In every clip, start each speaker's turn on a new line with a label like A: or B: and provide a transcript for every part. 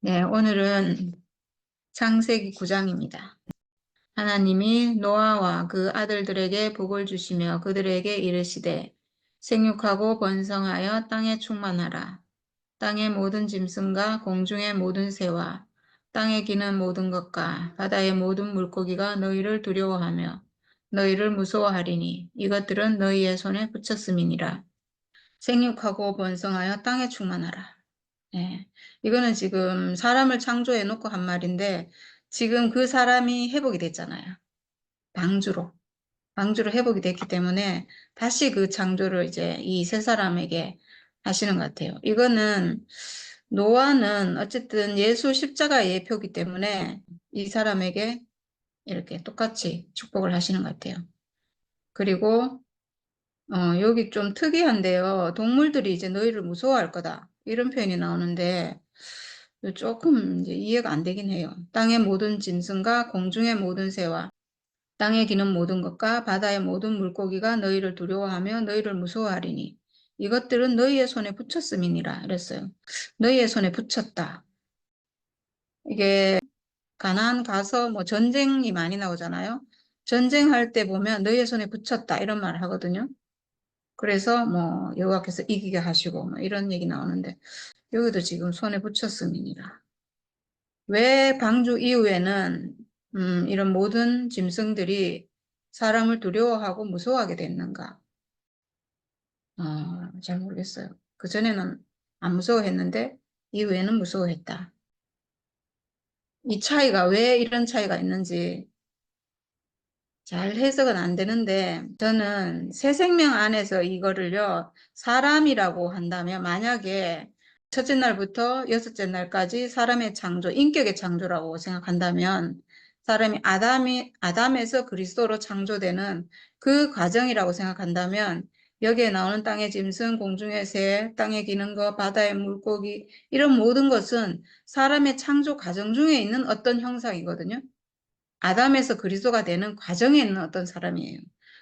A: 네, 오늘은 창세기 9장입니다. 하나님이 노아와 그 아들들에게 복을 주시며 그들에게 이르시되 생육하고 번성하여 땅에 충만하라. 땅의 모든 짐승과 공중의 모든 새와 땅에 기는 모든 것과 바다의 모든 물고기가 너희를 두려워하며 너희를 무서워하리니 이것들은 너희의 손에 붙였음이니라. 생육하고 번성하여 땅에 충만하라. 네. 이거는 지금 사람을 창조해 놓고 한 말인데 지금 그 사람이 회복이 됐잖아요. 방주로. 방주로 회복이 됐기 때문에 다시 그 창조를 이제 이 세 사람에게 하시는 것 같아요. 이거는 노아는 어쨌든 예수 십자가의 예표이기 때문에 이 사람에게 이렇게 똑같이 축복을 하시는 것 같아요. 그리고 여기 좀 특이한데요. 동물들이 이제 너희를 무서워할 거다. 이런 표현이 나오는데 조금 이제 이해가 안 되긴 해요. 땅의 모든 짐승과 공중의 모든 새와 땅에 기는 모든 것과 바다의 모든 물고기가 너희를 두려워하며 너희를 무서워하리니 이것들은 너희의 손에 붙였음이니라 그랬어요. 너희의 손에 붙였다. 이게 가나안 가서 뭐 전쟁이 많이 나오잖아요. 전쟁할 때 보면 너희의 손에 붙였다 이런 말을 하거든요. 그래서 뭐 여호와께서 이기게 하시고 뭐 이런 얘기 나오는데 여기도 지금 손에 붙였음이니라. 왜 방주 이후에는 이런 모든 짐승들이 사람을 두려워하고 무서워하게 됐는가? 잘 모르겠어요. 그전에는 안 무서워했는데 이후에는 무서워했다. 이 차이가 왜 이런 차이가 있는지 잘 해석은 안 되는데 저는 새 생명 안에서 이거를요 사람이라고 한다면 만약에 첫째 날부터 여섯째 날까지 사람의 창조, 인격의 창조라고 생각한다면 사람이 아담에서 그리스도로 창조되는 그 과정이라고 생각한다면 여기에 나오는 땅의 짐승, 공중의 새, 땅에 기는 것, 바다의 물고기 이런 모든 것은 사람의 창조 과정 중에 있는 어떤 형상이거든요. 아담에서 그리스도가 되는 과정에 있는 어떤 사람이에요.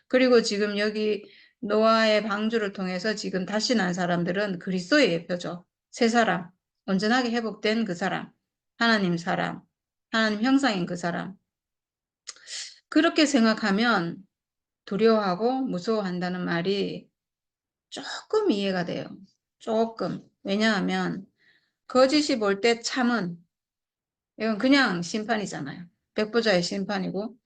A: 그리고 지금 여기 노아의 방주를 통해서 지금 다시 난 사람들은 그리스도의 예표죠. 새 사람, 온전하게 회복된 그 사람, 하나님 사람, 하나님 형상인 그 사람. 그렇게 생각하면 두려워하고 무서워한다는 말이 조금 이해가 돼요. 조금. 왜냐하면 거짓이 볼 때 참은 이건 그냥 심판이잖아요. 백보자의 심판이고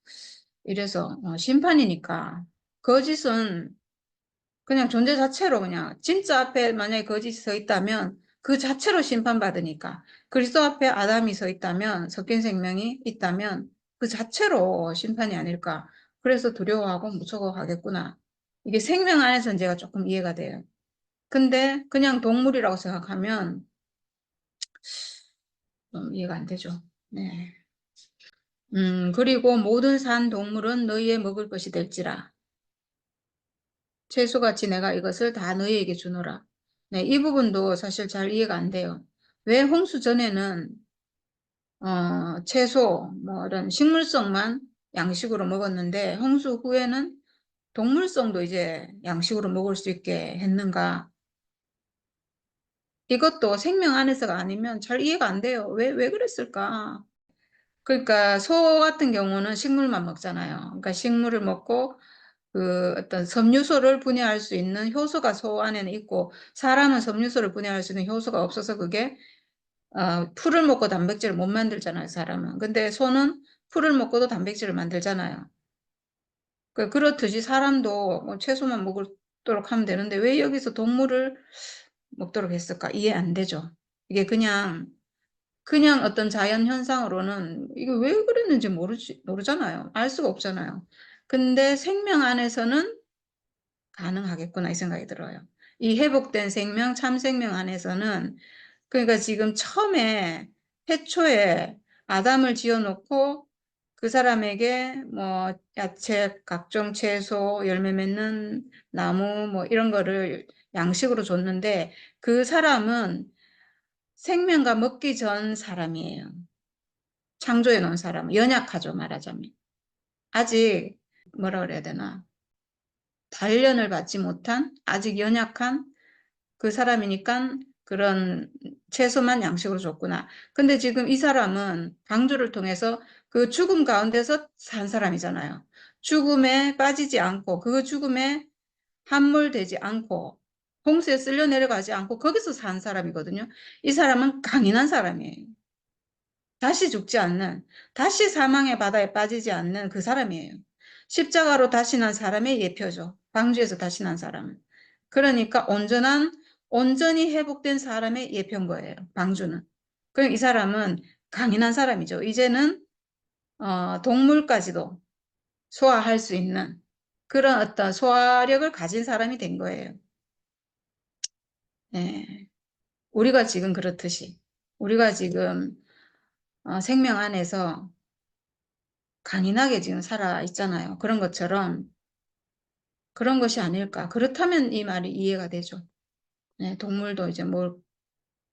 A: 이래서 심판이니까 거짓은 그냥 존재 자체로 그냥 진짜 앞에 만약에 거짓이 서 있다면 그 자체로 심판받으니까 그리스도 앞에 아담이 서 있다면 섞인 생명이 있다면 그 자체로 심판이 아닐까. 그래서 두려워하고 무서워하겠구나. 이게 생명 안에서는 제가 조금 이해가 돼요. 근데 그냥 동물이라고 생각하면 좀 이해가 안 되죠. 네. 그리고 모든 산 동물은 너희의 먹을 것이 될지라. 채소같이 내가 이것을 다 너희에게 주노라. 네, 이 부분도 사실 잘 이해가 안 돼요. 왜 홍수 전에는 채소, 뭐 이런 식물성만 양식으로 먹었는데 홍수 후에는 동물성도 이제 양식으로 먹을 수 있게 했는가? 이것도 생명 안에서가 아니면 잘 이해가 안 돼요. 왜 그랬을까? 그러니까 소 같은 경우는 식물만 먹잖아요. 그러니까 식물을 먹고 그 어떤 섬유소를 분해할 수 있는 효소가 소 안에는 있고 사람은 섬유소를 분해할 수 있는 효소가 없어서 그게 풀을 먹고 단백질을 못 만들잖아요, 사람은. 근데 소는 풀을 먹고도 단백질을 만들잖아요. 그렇듯이 사람도 뭐 채소만 먹도록 하면 되는데 왜 여기서 동물을 먹도록 했을까? 이해 안 되죠. 이게 그냥 어떤 자연 현상으로는 이게 왜 그랬는지 모르잖아요. 알 수가 없잖아요. 근데 생명 안에서는 가능하겠구나 이 생각이 들어요. 이 회복된 생명, 참 생명 안에서는 그러니까 지금 처음에 태초에 아담을 지어놓고 그 사람에게 뭐 야채, 각종 채소, 열매 맺는 나무 뭐 이런 거를 양식으로 줬는데 그 사람은 생명과 먹기 전 사람이에요. 창조해 놓은 사람, 연약하죠 말하자면. 아직 뭐라 그래야 되나 단련을 받지 못한 아직 연약한 그 사람이니까 그런 채소만 양식으로 줬구나. 근데 지금 이 사람은 방주를 통해서 그 죽음 가운데서 산 사람이잖아요. 죽음에 빠지지 않고 그 죽음에 함몰되지 않고 홍수에 쓸려 내려가지 않고 거기서 산 사람이거든요. 이 사람은 강인한 사람이에요. 다시 죽지 않는, 다시 사망의 바다에 빠지지 않는 그 사람이에요. 십자가로 다시 난 사람의 예표죠. 방주에서 다시 난 사람은. 그러니까 온전히 회복된 사람의 예표인 거예요. 방주는. 그럼 이 사람은 강인한 사람이죠. 이제는 동물까지도 소화할 수 있는 그런 어떤 소화력을 가진 사람이 된 거예요. 네. 우리가 지금 그렇듯이 우리가 지금 생명 안에서 강인하게 지금 살아 있잖아요. 그런 것처럼 그런 것이 아닐까. 그렇다면 이 말이 이해가 되죠. 네, 동물도 이제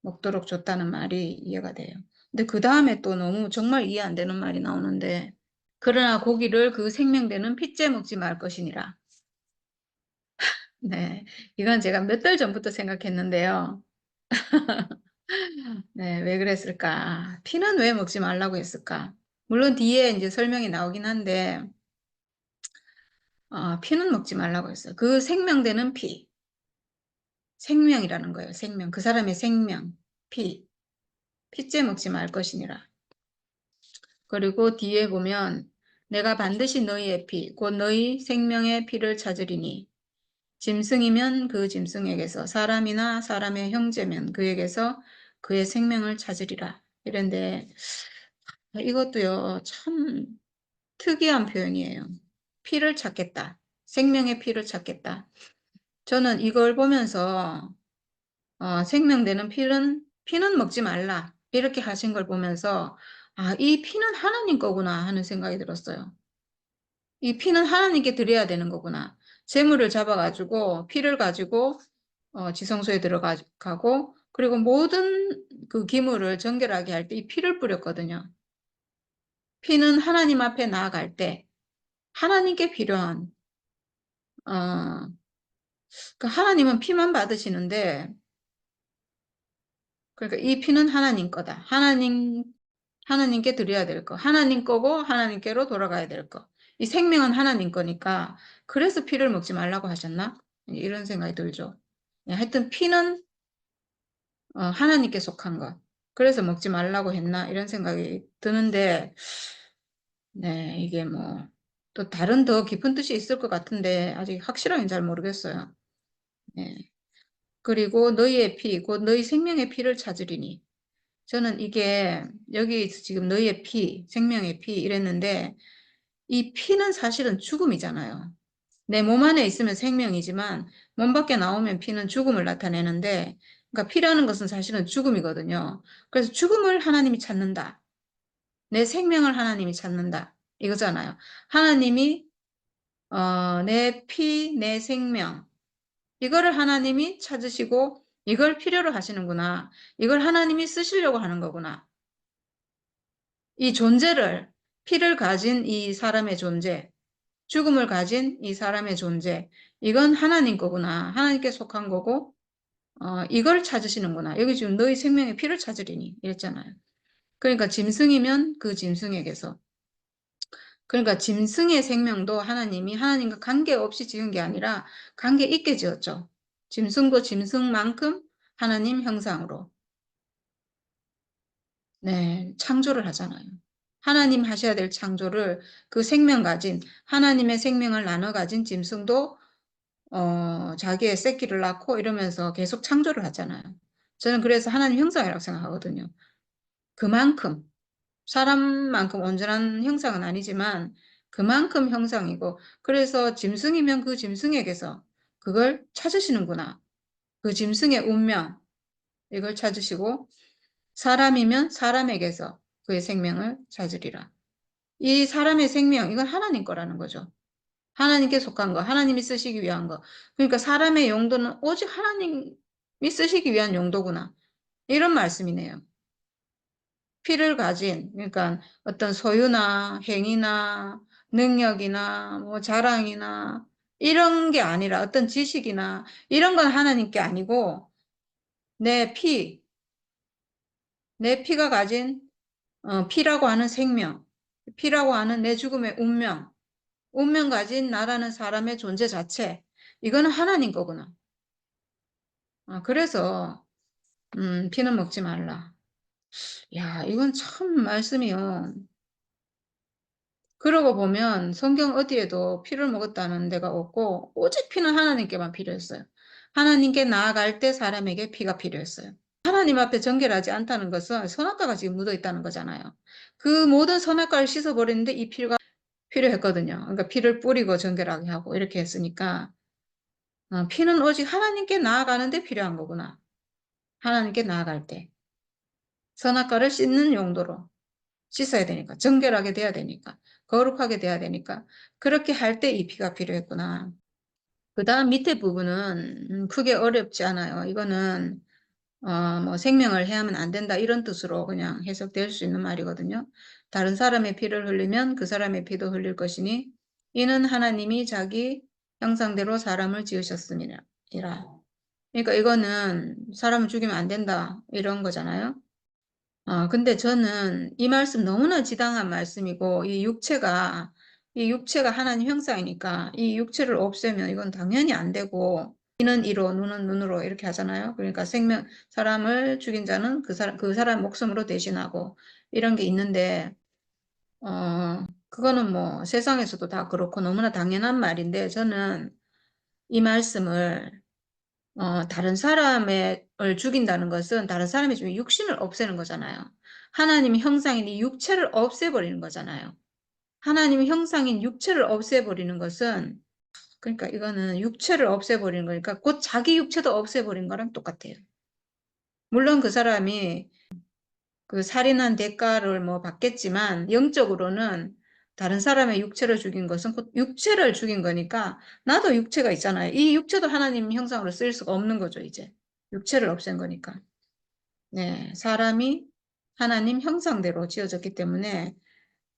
A: 먹도록 줬다는 말이 이해가 돼요. 근데 그 다음에 또 너무 정말 이해 안 되는 말이 나오는데 그러나 고기를 그 생명되는 핏째 먹지 말 것이니라. 네, 이건 제가 몇 달 전부터 생각했는데요. 네, 왜 그랬을까? 피는 왜 먹지 말라고 했을까? 물론 뒤에 이제 설명이 나오긴 한데 피는 먹지 말라고 했어요. 그 생명되는 피, 생명이라는 거예요. 생명, 그 사람의 생명, 피째 먹지 말 것이니라. 그리고 뒤에 보면 내가 반드시 너희의 피, 곧 너희 생명의 피를 찾으리니 짐승이면 그 짐승에게서 사람이나 사람의 형제면 그에게서 그의 생명을 찾으리라. 이런데 이것도요 참 특이한 표현이에요. 피를 찾겠다. 생명의 피를 찾겠다. 저는 이걸 보면서 생명되는 피는 먹지 말라. 이렇게 하신 걸 보면서 이 피는 하나님 거구나 하는 생각이 들었어요. 이 피는 하나님께 드려야 되는 거구나. 재물을 잡아가지고 피를 가지고 지성소에 들어가고 그리고 모든 그 기물을 정결하게 할 때 이 피를 뿌렸거든요. 피는 하나님 앞에 나아갈 때 하나님께 필요한 어, 그 하나님은 피만 받으시는데 그러니까 이 피는 하나님 거다. 하나님께 드려야 될 거. 하나님 거고 하나님께로 돌아가야 될 거. 이 생명은 하나님 거니까 그래서 피를 먹지 말라고 하셨나? 이런 생각이 들죠. 하여튼 피는 하나님께 속한 것. 그래서 먹지 말라고 했나? 이런 생각이 드는데 네, 이게 뭐 또 다른 더 깊은 뜻이 있을 것 같은데 아직 확실하게 잘 모르겠어요. 네. 그리고 너희의 피, 곧 너희 생명의 피를 찾으리니. 저는 이게 여기 지금 너희의 피, 생명의 피 이랬는데 이 피는 사실은 죽음이잖아요. 내 몸 안에 있으면 생명이지만 몸 밖에 나오면 피는 죽음을 나타내는데 그러니까 피라는 것은 사실은 죽음이거든요. 그래서 죽음을 하나님이 찾는다. 내 생명을 하나님이 찾는다. 이거잖아요. 하나님이 내 피, 내 생명 이거를 하나님이 찾으시고 이걸 필요로 하시는구나. 이걸 하나님이 쓰시려고 하는 거구나. 이 존재를 피를 가진 이 사람의 존재, 죽음을 가진 이 사람의 존재, 이건 하나님 거구나. 하나님께 속한 거고 이걸 찾으시는구나. 여기 지금 너희 생명의 피를 찾으리니 이랬잖아요. 그러니까 짐승이면 그 짐승에게서 그러니까 짐승의 생명도 하나님이 하나님과 관계없이 지은 게 아니라 관계 있게 지었죠. 짐승도 짐승만큼 하나님 형상으로 네, 창조를 하잖아요. 하나님 하셔야 될 창조를 그 생명 가진 하나님의 생명을 나눠 가진 짐승도 자기의 새끼를 낳고 이러면서 계속 창조를 하잖아요. 저는 그래서 하나님 형상이라고 생각하거든요. 그만큼 사람만큼 온전한 형상은 아니지만 그만큼 형상이고 그래서 짐승이면 그 짐승에게서 그걸 찾으시는구나. 그 짐승의 운명 이걸 찾으시고 사람이면 사람에게서 그의 생명을 찾으리라. 이 사람의 생명 이건 하나님 거라는 거죠. 하나님께 속한 거, 하나님이 쓰시기 위한 거. 그러니까 사람의 용도는 오직 하나님이 쓰시기 위한 용도구나. 이런 말씀이네요. 피를 가진, 그러니까 어떤 소유나 행위나 능력이나 뭐 자랑이나 이런 게 아니라 어떤 지식이나 이런 건 하나님께 아니고 내 피, 내 피가 가진 피라고 하는 생명, 피라고 하는 내 죽음의 운명 가진 나라는 사람의 존재 자체, 이거는 하나님 거구나. 그래서 피는 먹지 말라. 야, 이건 참 말씀이요. 그러고 보면 성경 어디에도 피를 먹었다는 데가 없고 오직 피는 하나님께만 필요했어요. 하나님께 나아갈 때 사람에게 피가 필요했어요. 하나님 앞에 정결하지 않다는 것은 선악과가 지금 묻어 있다는 거잖아요. 그 모든 선악과를 씻어버리는데 이 피가 필요했거든요. 그러니까 피를 뿌리고 정결하게 하고 이렇게 했으니까 피는 오직 하나님께 나아가는데 필요한 거구나. 하나님께 나아갈 때 선악과를 씻는 용도로 씻어야 되니까, 정결하게 돼야 되니까, 거룩하게 돼야 되니까 그렇게 할 때 이 피가 필요했구나. 그 다음 밑에 부분은 크게 어렵지 않아요. 이거는 뭐 생명을 해하면 안 된다 이런 뜻으로 그냥 해석될 수 있는 말이거든요. 다른 사람의 피를 흘리면 그 사람의 피도 흘릴 것이니 이는 하나님이 자기 형상대로 사람을 지으셨음이라. 그러니까 이거는 사람을 죽이면 안 된다 이런 거잖아요. 근데 저는 이 말씀 너무나 지당한 말씀이고 이 육체가 하나님 형상이니까 이 육체를 없애면 이건 당연히 안 되고 이는 이로 눈은 눈으로 이렇게 하잖아요. 그러니까 사람을 죽인 자는 그 사람 목숨으로 대신하고 이런 게 있는데 그거는 뭐 세상에서도 다 그렇고 너무나 당연한 말인데 저는 이 말씀을 다른 사람을 죽인다는 것은 다른 사람의 좀 육신을 없애는 거잖아요. 하나님의 형상인 이 육체를 없애버리는 거잖아요. 하나님의 형상인 육체를 없애버리는 것은 그러니까 이거는 육체를 없애버리는 거니까 곧 자기 육체도 없애버린 거랑 똑같아요. 물론 그 사람이 그 살인한 대가를 뭐 받겠지만 영적으로는 다른 사람의 육체를 죽인 것은 곧 육체를 죽인 거니까 나도 육체가 있잖아요. 이 육체도 하나님 형상으로 쓰일 수가 없는 거죠, 이제. 육체를 없앤 거니까. 네, 사람이 하나님 형상대로 지어졌기 때문에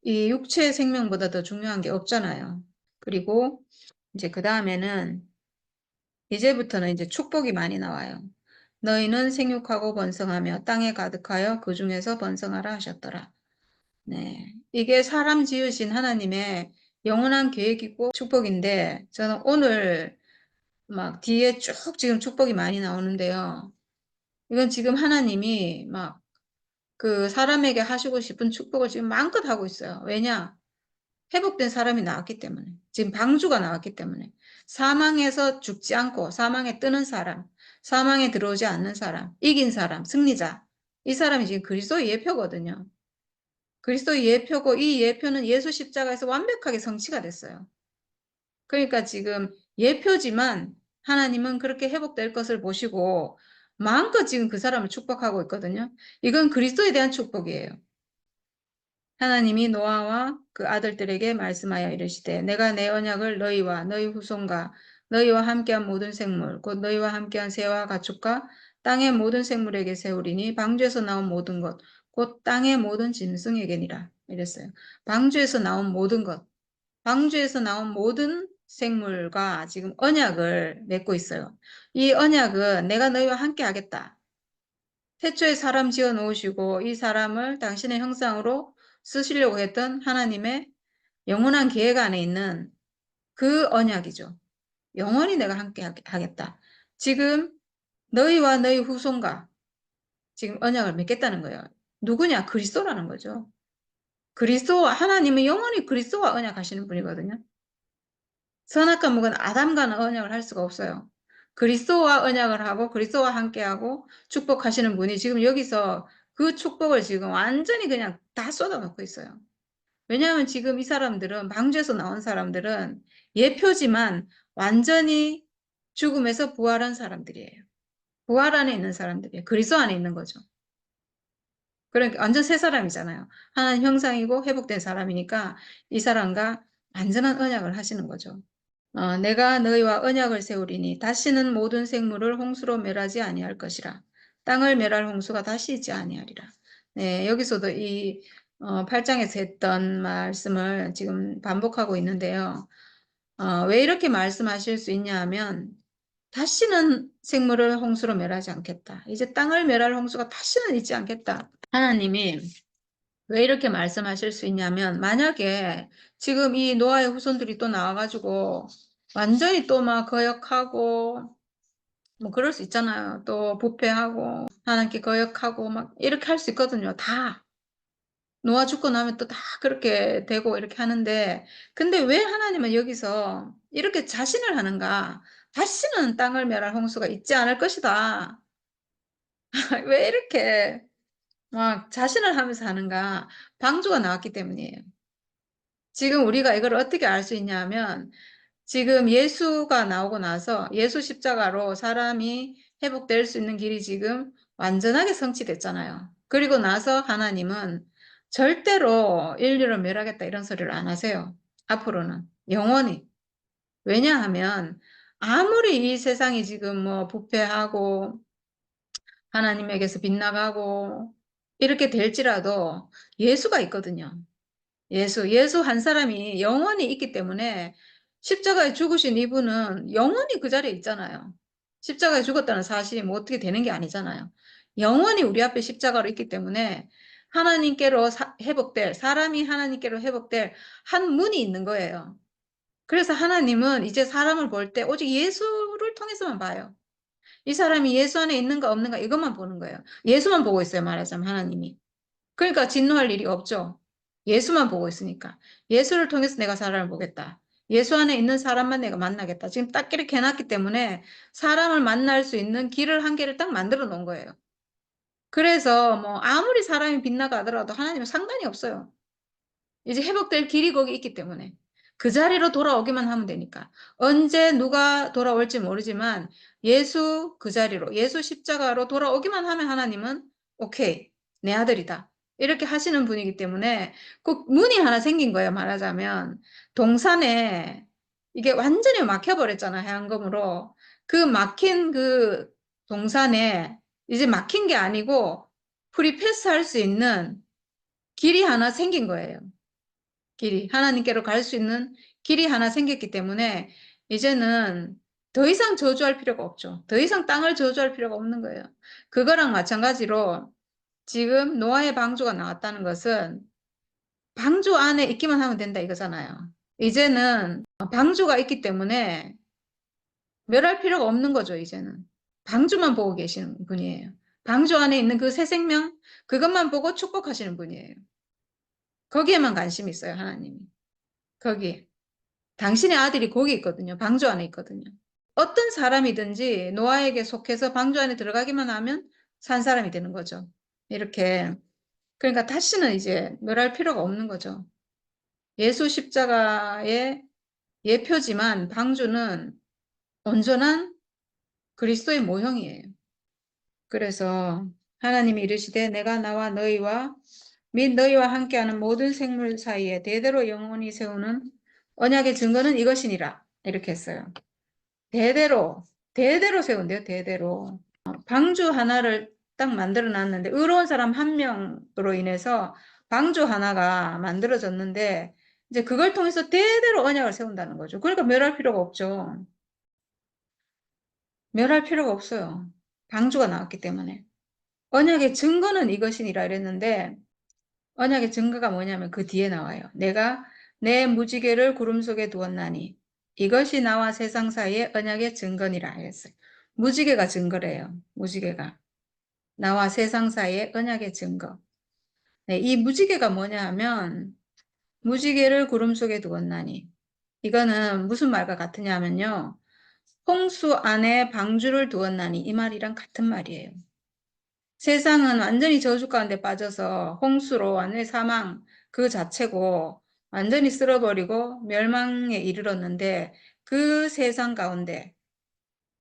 A: 이 육체의 생명보다 더 중요한 게 없잖아요. 그리고 이제 그 다음에는 이제부터는 이제 축복이 많이 나와요. 너희는 생육하고 번성하며 땅에 가득하여 그 중에서 번성하라 하셨더라. 네, 이게 사람 지으신 하나님의 영원한 계획이고 축복인데 저는 오늘 막 뒤에 쭉 지금 축복이 많이 나오는데요. 이건 지금 하나님이 막 그 사람에게 하시고 싶은 축복을 지금 마음껏 하고 있어요. 왜냐? 회복된 사람이 나왔기 때문에. 지금 방주가 나왔기 때문에. 사망에서 죽지 않고 사망에 뜨는 사람, 사망에 들어오지 않는 사람, 이긴 사람, 승리자. 이 사람이 지금 그리스도의 예표거든요. 그리스도의 예표고 이 예표는 예수 십자가에서 완벽하게 성취가 됐어요. 그러니까 지금 예표지만 하나님은 그렇게 회복될 것을 보시고 마음껏 지금 그 사람을 축복하고 있거든요. 이건 그리스도에 대한 축복이에요. 하나님이 노아와 그 아들들에게 말씀하여 이르시되 내가 내 언약을 너희와 너희 후손과 너희와 함께한 모든 생물 곧 너희와 함께한 새와 가축과 땅의 모든 생물에게 세우리니 방주에서 나온 모든 것 곧 땅의 모든 짐승에게니라 이랬어요. 방주에서 나온 모든 것 방주에서 나온 모든 생물과 지금 언약을 맺고 있어요. 이 언약은 내가 너희와 함께 하겠다. 태초에 사람 지어 놓으시고 이 사람을 당신의 형상으로 쓰시려고 했던 하나님의 영원한 계획 안에 있는 그 언약이죠. 영원히 내가 함께 하겠다. 지금 너희와 너희 후손과 지금 언약을 맺겠다는 거예요. 누구냐? 그리스도라는 거죠. 그리스도와 하나님은 영원히 그리스도와 언약하시는 분이거든요. 선악과 묵은 아담과는 언약을 할 수가 없어요. 그리스도와 언약을 하고 그리스도와 함께하고 축복하시는 분이 지금 여기서 그 축복을 지금 완전히 그냥 다 쏟아놓고 있어요. 왜냐하면 지금 이 사람들은 방주에서 나온 사람들은 예표지만 완전히 죽음에서 부활한 사람들이에요. 부활 안에 있는 사람들이에요. 그리스도 안에 있는 거죠. 그러니까 완전 새 사람이잖아요. 하나님 형상이고 회복된 사람이니까 이 사람과 완전한 언약을 하시는 거죠. 내가 너희와 언약을 세우리니 다시는 모든 생물을 홍수로 멸하지 아니할 것이라. 땅을 멸할 홍수가 다시 있지 아니하리라. 네, 여기서도 이 8장에서 했던 말씀을 지금 반복하고 있는데요. 왜 이렇게 말씀하실 수 있냐 하면 다시는 생물을 홍수로 멸하지 않겠다. 이제 땅을 멸할 홍수가 다시는 있지 않겠다. 하나님이 왜 이렇게 말씀하실 수 있냐면, 만약에 지금 이 노아의 후손들이 또 나와가지고 완전히 또 막 거역하고 뭐 그럴 수 있잖아요. 또 부패하고 하나님께 거역하고 막 이렇게 할 수 있거든요. 다. 노아 죽고 나면 또 다 그렇게 되고 이렇게 하는데, 근데 왜 하나님은 여기서 이렇게 자신을 하는가? 다시는 땅을 멸할 홍수가 있지 않을 것이다. 왜 이렇게 막 자신을 하면서 하는가? 방주가 나왔기 때문이에요. 지금 우리가 이걸 어떻게 알 수 있냐면, 지금 예수가 나오고 나서 예수 십자가로 사람이 회복될 수 있는 길이 지금 완전하게 성취됐잖아요. 그리고 나서 하나님은 절대로 인류를 멸하겠다 이런 소리를 안 하세요. 앞으로는 영원히. 왜냐하면 아무리 이 세상이 지금 뭐 부패하고 하나님에게서 빗나가고 이렇게 될지라도 예수가 있거든요. 예수 한 사람이 영원히 있기 때문에 십자가에 죽으신 이분은 영원히 그 자리에 있잖아요. 십자가에 죽었다는 사실이 뭐 어떻게 되는 게 아니잖아요. 영원히 우리 앞에 십자가로 있기 때문에 하나님께로 회복될, 사람이 하나님께로 회복될 한 문이 있는 거예요. 그래서 하나님은 이제 사람을 볼 때 오직 예수를 통해서만 봐요. 이 사람이 예수 안에 있는가 없는가 이것만 보는 거예요. 예수만 보고 있어요, 말하자면 하나님이. 그러니까 진노할 일이 없죠. 예수만 보고 있으니까. 예수를 통해서 내가 사람을 보겠다. 예수 안에 있는 사람만 내가 만나겠다. 지금 딱 이렇게 해놨기 때문에 사람을 만날 수 있는 길을 한 개를 딱 만들어 놓은 거예요. 그래서 뭐 아무리 사람이 빗나가더라도 하나님은 상관이 없어요. 이제 회복될 길이 거기 있기 때문에. 그 자리로 돌아오기만 하면 되니까. 언제 누가 돌아올지 모르지만 예수 그 자리로, 예수 십자가로 돌아오기만 하면 하나님은 오케이, 내 아들이다. 이렇게 하시는 분이기 때문에 꼭 문이 하나 생긴 거예요, 말하자면. 동산에 이게 완전히 막혀버렸잖아, 해안검으로. 그 막힌 그 동산에 이제 막힌 게 아니고 프리패스 할 수 있는 길이 하나 생긴 거예요. 길이, 하나님께로 갈 수 있는 길이 하나 생겼기 때문에 이제는 더 이상 저주할 필요가 없죠. 더 이상 땅을 저주할 필요가 없는 거예요. 그거랑 마찬가지로 지금 노아의 방주가 나왔다는 것은 방주 안에 있기만 하면 된다 이거잖아요. 이제는 방주가 있기 때문에 멸할 필요가 없는 거죠, 이제는. 방주만 보고 계시는 분이에요. 방주 안에 있는 그 새 생명, 그것만 보고 축복하시는 분이에요. 거기에만 관심이 있어요, 하나님이. 거기에. 당신의 아들이 거기 있거든요. 방주 안에 있거든요. 어떤 사람이든지 노아에게 속해서 방주 안에 들어가기만 하면 산 사람이 되는 거죠. 이렇게. 그러니까 다시는 이제 멸할 필요가 없는 거죠. 예수 십자가의 예표지만 방주는 온전한 그리스도의 모형이에요. 그래서 하나님이 이르시되 내가 나와 너희와 및 너희와 함께하는 모든 생물 사이에 대대로 영원히 세우는 언약의 증거는 이것이니라. 이렇게 했어요. 대대로 세운대요, 대대로. 방주 하나를 딱 만들어 놨는데, 의로운 사람 한 명으로 인해서 방주 하나가 만들어졌는데, 이제 그걸 통해서 대대로 언약을 세운다는 거죠. 그러니까 멸할 필요가 없죠. 멸할 필요가 없어요. 방주가 나왔기 때문에. 언약의 증거는 이것이니라 이랬는데, 언약의 증거가 뭐냐면 그 뒤에 나와요. 내가 내 무지개를 구름 속에 두었나니 이것이 나와 세상 사이의 언약의 증거니라 했어요. 무지개가 증거래요. 무지개가. 나와 세상 사이의 언약의 증거. 네, 이 무지개가 뭐냐 하면 무지개를 구름 속에 두었나니 이거는 무슨 말과 같으냐 하면요. 홍수 안에 방주를 두었나니 이 말이랑 같은 말이에요. 세상은 완전히 저주 가운데 빠져서 홍수로 완전히 사망 그 자체고 완전히 쓸어버리고 멸망에 이르렀는데 그 세상 가운데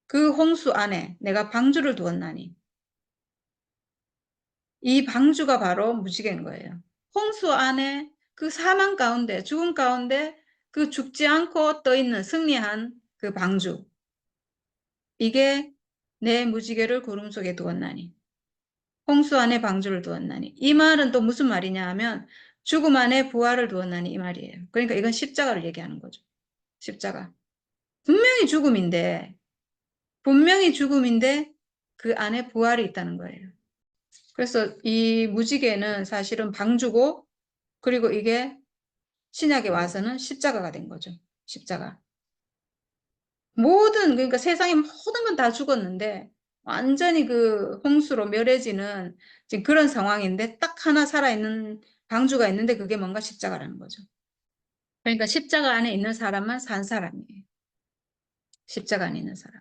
A: 그 홍수 안에 내가 방주를 두었나니 이 방주가 바로 무지개인 거예요. 홍수 안에 그 사망 가운데 죽음 가운데 그 죽지 않고 떠있는 승리한 그 방주 이게 내 무지개를 구름 속에 두었나니 홍수 안에 방주를 두었나니. 이 말은 또 무슨 말이냐 하면 죽음 안에 부활을 두었나니 이 말이에요. 그러니까 이건 십자가를 얘기하는 거죠. 십자가. 분명히 죽음인데 분명히 죽음인데 그 안에 부활이 있다는 거예요. 그래서 이 무지개는 사실은 방주고, 그리고 이게 신약에 와서는 십자가가 된 거죠. 십자가. 그러니까 세상의 모든 건 다 죽었는데, 완전히 그 홍수로 멸해지는 지금 그런 상황인데, 딱 하나 살아있는 방주가 있는데, 그게 뭔가 십자가라는 거죠. 그러니까 십자가 안에 있는 사람만 산 사람이에요. 십자가 안에 있는 사람.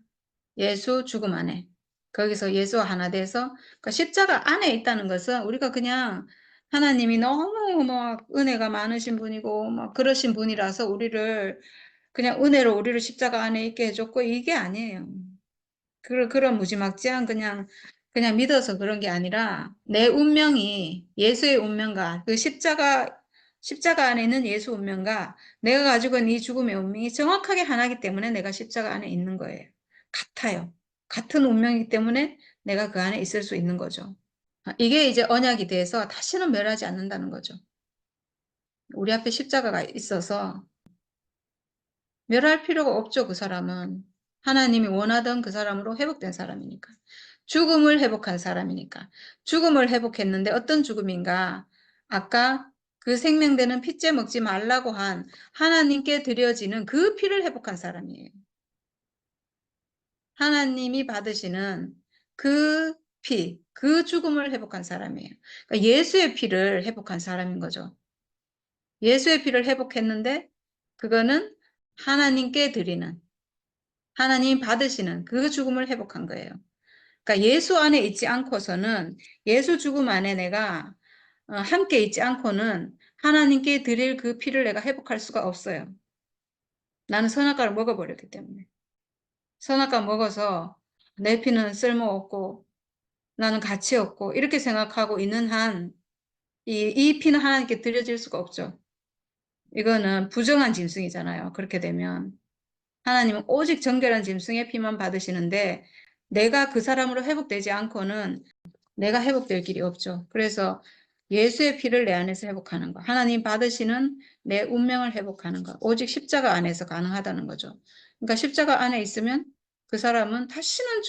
A: 예수 죽음 안에. 거기서 예수와 하나 돼서, 그러니까 십자가 안에 있다는 것은 우리가 그냥 하나님이 너무 막 은혜가 많으신 분이고, 막 그러신 분이라서 우리를 그냥 은혜로 우리를 십자가 안에 있게 해줬고, 이게 아니에요. 그런 무지막지한 그냥 믿어서 그런 게 아니라 내 운명이 예수의 운명과 그 십자가 안에 있는 예수 운명과 내가 가지고 있는 이 죽음의 운명이 정확하게 하나이기 때문에 내가 십자가 안에 있는 거예요. 같아요. 같은 운명이기 때문에 내가 그 안에 있을 수 있는 거죠. 이게 이제 언약이 돼서 다시는 멸하지 않는다는 거죠. 우리 앞에 십자가가 있어서 멸할 필요가 없죠, 그 사람은. 하나님이 원하던 그 사람으로 회복된 사람이니까. 죽음을 회복한 사람이니까. 죽음을 회복했는데 어떤 죽음인가? 아까 그 생명되는 피째 먹지 말라고 한 하나님께 드려지는 그 피를 회복한 사람이에요. 하나님이 받으시는 그 피, 그 죽음을 회복한 사람이에요. 그러니까 예수의 피를 회복한 사람인 거죠. 예수의 피를 회복했는데 그거는 하나님께 드리는, 하나님 받으시는 그 죽음을 회복한 거예요. 그러니까 예수 안에 있지 않고서는, 예수 죽음 안에 내가 함께 있지 않고는 하나님께 드릴 그 피를 내가 회복할 수가 없어요. 나는 선악과를 먹어버렸기 때문에. 선악과 먹어서 내 피는 쓸모없고 나는 가치 없고 이렇게 생각하고 있는 한 이 피는 하나님께 드려질 수가 없죠. 이거는 부정한 짐승이잖아요. 그렇게 되면. 하나님은 오직 정결한 짐승의 피만 받으시는데 내가 그 사람으로 회복되지 않고는 내가 회복될 길이 없죠. 그래서 예수의 피를 내 안에서 회복하는 거. 하나님 받으시는 내 운명을 회복하는 거. 오직 십자가 안에서 가능하다는 거죠. 그러니까 십자가 안에 있으면 그 사람은 다시는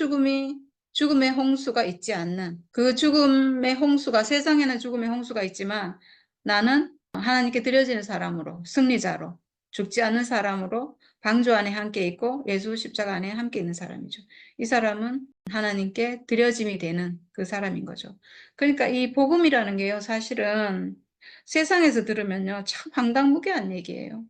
A: 죽음의 홍수가 있지 않는, 그 죽음의 홍수가, 세상에는 죽음의 홍수가 있지만 나는 하나님께 드려지는 사람으로, 승리자로, 죽지 않는 사람으로 방주 안에 함께 있고 예수 십자가 안에 함께 있는 사람이죠. 이 사람은 하나님께 드려짐이 되는 그 사람인 거죠. 그러니까 이 복음이라는 게요, 사실은 세상에서 들으면요, 참 황당무계한 얘기예요.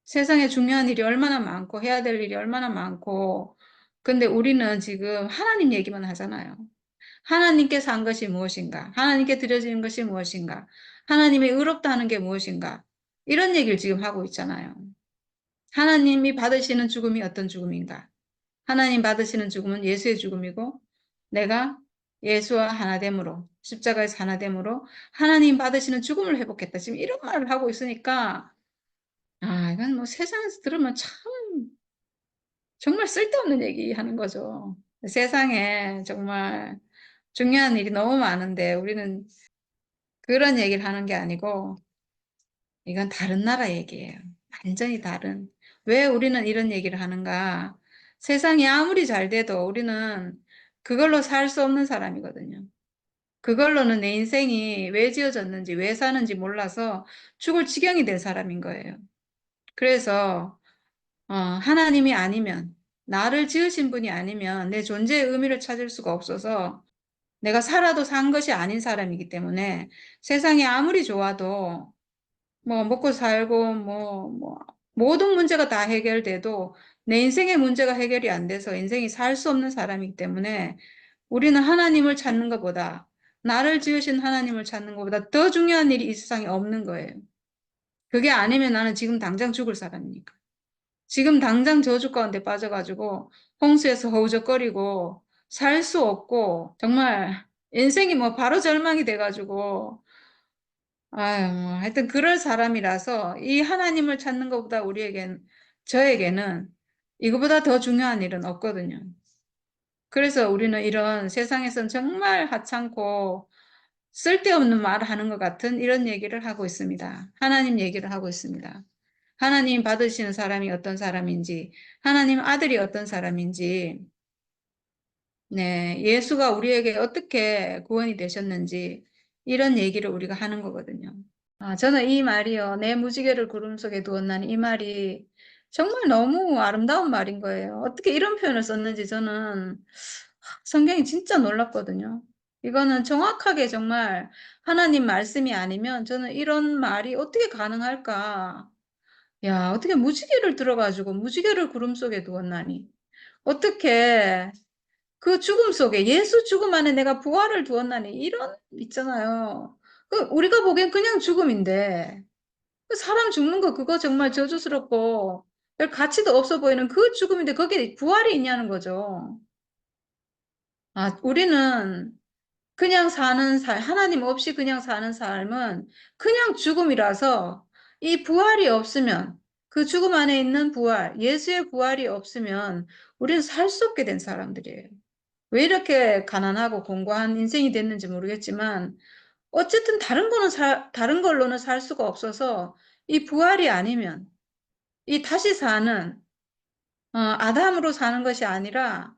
A: 세상에 중요한 일이 얼마나 많고 해야 될 일이 얼마나 많고, 근데 우리는 지금 하나님 얘기만 하잖아요. 하나님께서 한 것이 무엇인가? 하나님께 드려지는 것이 무엇인가? 하나님이 의롭다 하는 게 무엇인가? 이런 얘기를 지금 하고 있잖아요. 하나님이 받으시는 죽음이 어떤 죽음인가? 하나님 받으시는 죽음은 예수의 죽음이고 내가 예수와 하나됨으로, 십자가에서 하나됨으로 하나님 받으시는 죽음을 회복했다. 지금 이런 말을 하고 있으니까 이건 뭐 세상에서 들으면 참 정말 쓸데없는 얘기 하는 거죠. 세상에 정말 중요한 일이 너무 많은데 우리는 그런 얘기를 하는 게 아니고 이건 다른 나라 얘기예요. 완전히 다른. 왜 우리는 이런 얘기를 하는가? 세상이 아무리 잘 돼도 우리는 그걸로 살 수 없는 사람이거든요. 그걸로는 내 인생이 왜 지어졌는지, 왜 사는지 몰라서 죽을 지경이 된 사람인 거예요. 그래서 하나님이 아니면, 나를 지으신 분이 아니면 내 존재의 의미를 찾을 수가 없어서 내가 살아도 산 것이 아닌 사람이기 때문에 세상이 아무리 좋아도 뭐 먹고 살고 모든 문제가 다 해결돼도 내 인생의 문제가 해결이 안 돼서 인생이 살 수 없는 사람이기 때문에 우리는 하나님을 찾는 것보다, 나를 지으신 하나님을 찾는 것보다 더 중요한 일이 이 세상에 없는 거예요. 그게 아니면 나는 지금 당장 죽을 사람이니까. 지금 당장 저주 가운데 빠져가지고 홍수에서 허우적거리고 살 수 없고 정말 인생이 뭐 바로 절망이 돼가지고 하여튼 그럴 사람이라서 이 하나님을 찾는 것보다 저에게는 이거보다 더 중요한 일은 없거든요. 그래서 우리는 이런 세상에선 정말 하찮고 쓸데없는 말 하는 것 같은 이런 얘기를 하고 있습니다. 하나님 얘기를 하고 있습니다. 하나님 받으시는 사람이 어떤 사람인지, 하나님 아들이 어떤 사람인지, 네, 예수가 우리에게 어떻게 구원이 되셨는지 이런 얘기를 우리가 하는 거거든요. 저는 이 말이요. 내 무지개를 구름 속에 두었나니 이 말이 정말 너무 아름다운 말인 거예요. 어떻게 이런 표현을 썼는지 저는 성경이 진짜 놀랐거든요. 이거는 정확하게 정말 하나님 말씀이 아니면 저는 이런 말이 어떻게 가능할까? 야, 어떻게 무지개를 들어가지고 무지개를 구름 속에 두었나니? 어떻게 그 죽음 속에 예수 죽음 안에 내가 부활을 두었나니? 이런 있잖아요. 우리가 보기엔 그냥 죽음인데 그 사람 죽는 거 그거 정말 저주스럽고 별 가치도 없어 보이는 그 죽음인데 거기에 부활이 있냐는 거죠. 우리는 그냥 사는 하나님 없이 그냥 사는 삶은 그냥 죽음이라서 이 부활이 없으면 그 죽음 안에 있는 부활, 예수의 부활이 없으면 우리는 살 수 없게 된 사람들이에요. 왜 이렇게 가난하고 공고한 인생이 됐는지 모르겠지만 어쨌든 다른 걸로는 살 수가 없어서 이 부활이 아니면 이 다시 사는 아담으로 사는 것이 아니라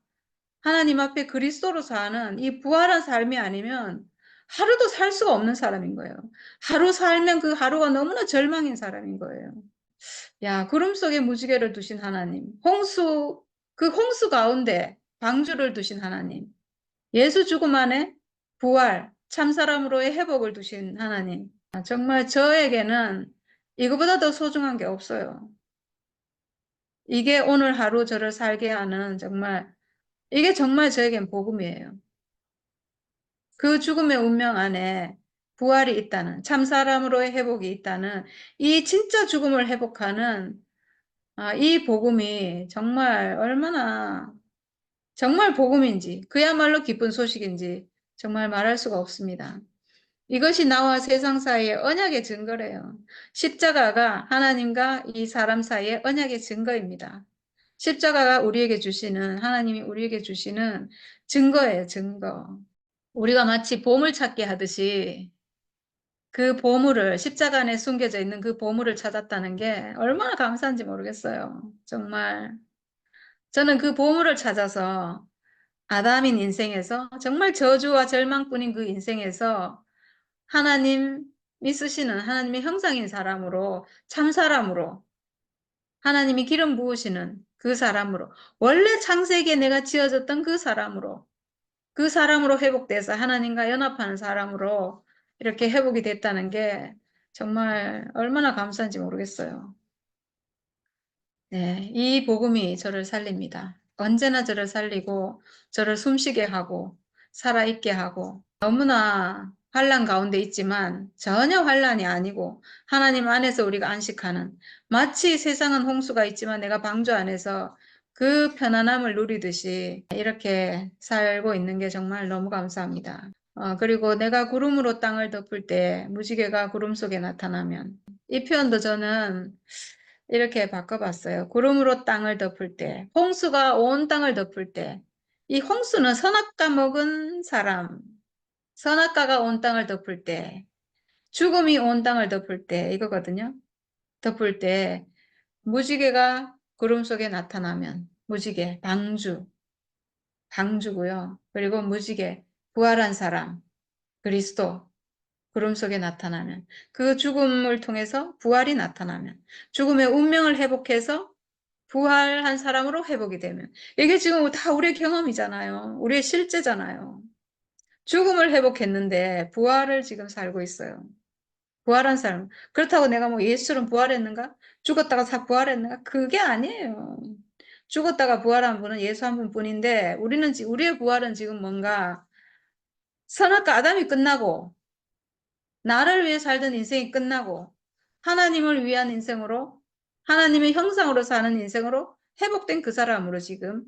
A: 하나님 앞에 그리스도로 사는 이 부활한 삶이 아니면 하루도 살 수가 없는 사람인 거예요. 하루 살면 그 하루가 너무나 절망인 사람인 거예요. 야, 구름 속에 무지개를 두신 하나님, 그 홍수 가운데 방주를 두신 하나님, 예수 죽음 안에 부활, 참사람으로의 회복을 두신 하나님. 정말 저에게는 이거보다 더 소중한 게 없어요. 이게 오늘 하루 저를 살게 하는 이게 정말 저에겐 복음이에요. 그 죽음의 운명 안에 부활이 있다는, 참사람으로의 회복이 있다는, 이 진짜 죽음을 회복하는 이 복음이 정말 얼마나 정말 복음인지, 그야말로 기쁜 소식인지 정말 말할 수가 없습니다. 이것이 나와 세상 사이의 언약의 증거래요. 십자가가 하나님과 이 사람 사이의 언약의 증거입니다. 십자가가 하나님이 우리에게 주시는 증거예요, 증거. 우리가 마치 보물찾기 하듯이 그 보물을, 십자가 안에 숨겨져 있는 그 보물을 찾았다는 게 얼마나 감사한지 모르겠어요. 정말. 저는 그 보물을 찾아서 아담인 인생에서 정말 저주와 절망뿐인 그 인생에서 하나님이 쓰시는 하나님의 형상인 사람으로, 참 사람으로, 하나님이 기름 부으시는 그 사람으로, 원래 창세기에 내가 지어졌던 그 사람으로 회복돼서 하나님과 연합하는 사람으로 이렇게 회복이 됐다는 게 정말 얼마나 감사한지 모르겠어요. 네, 이 복음이 저를 살립니다. 언제나 저를 살리고 저를 숨쉬게 하고 살아있게 하고 너무나 환난 가운데 있지만 전혀 환난이 아니고 하나님 안에서 우리가 안식하는 마치 세상은 홍수가 있지만 내가 방주 안에서 그 편안함을 누리듯이 이렇게 살고 있는 게 정말 너무 감사합니다. 그리고 내가 구름으로 땅을 덮을 때 무지개가 구름 속에 나타나면 이 표현도 저는 이렇게 바꿔봤어요. 구름으로 땅을 덮을 때, 홍수가 온 땅을 덮을 때, 이 홍수는 선악과 먹은 사람, 선악과가 온 땅을 덮을 때, 죽음이 온 땅을 덮을 때, 이거거든요. 덮을 때, 무지개가 구름 속에 나타나면, 무지개, 방주고요. 그리고 무지개, 부활한 사람, 그리스도, 구름 속에 나타나면, 그 죽음을 통해서 부활이 나타나면, 죽음의 운명을 회복해서 부활한 사람으로 회복이 되면 이게 지금 다 우리의 경험이잖아요. 우리의 실제잖아요. 죽음을 회복했는데 부활을 지금 살고 있어요. 부활한 사람. 그렇다고 내가 뭐 예수처럼 부활했는가? 죽었다가 다 부활했는가? 그게 아니에요. 죽었다가 부활한 분은 예수 한 분뿐인데 우리의 부활은 지금 뭔가 선악과 아담이 끝나고 나를 위해 살던 인생이 끝나고 하나님을 위한 인생으로 하나님의 형상으로 사는 인생으로 회복된 그 사람으로 지금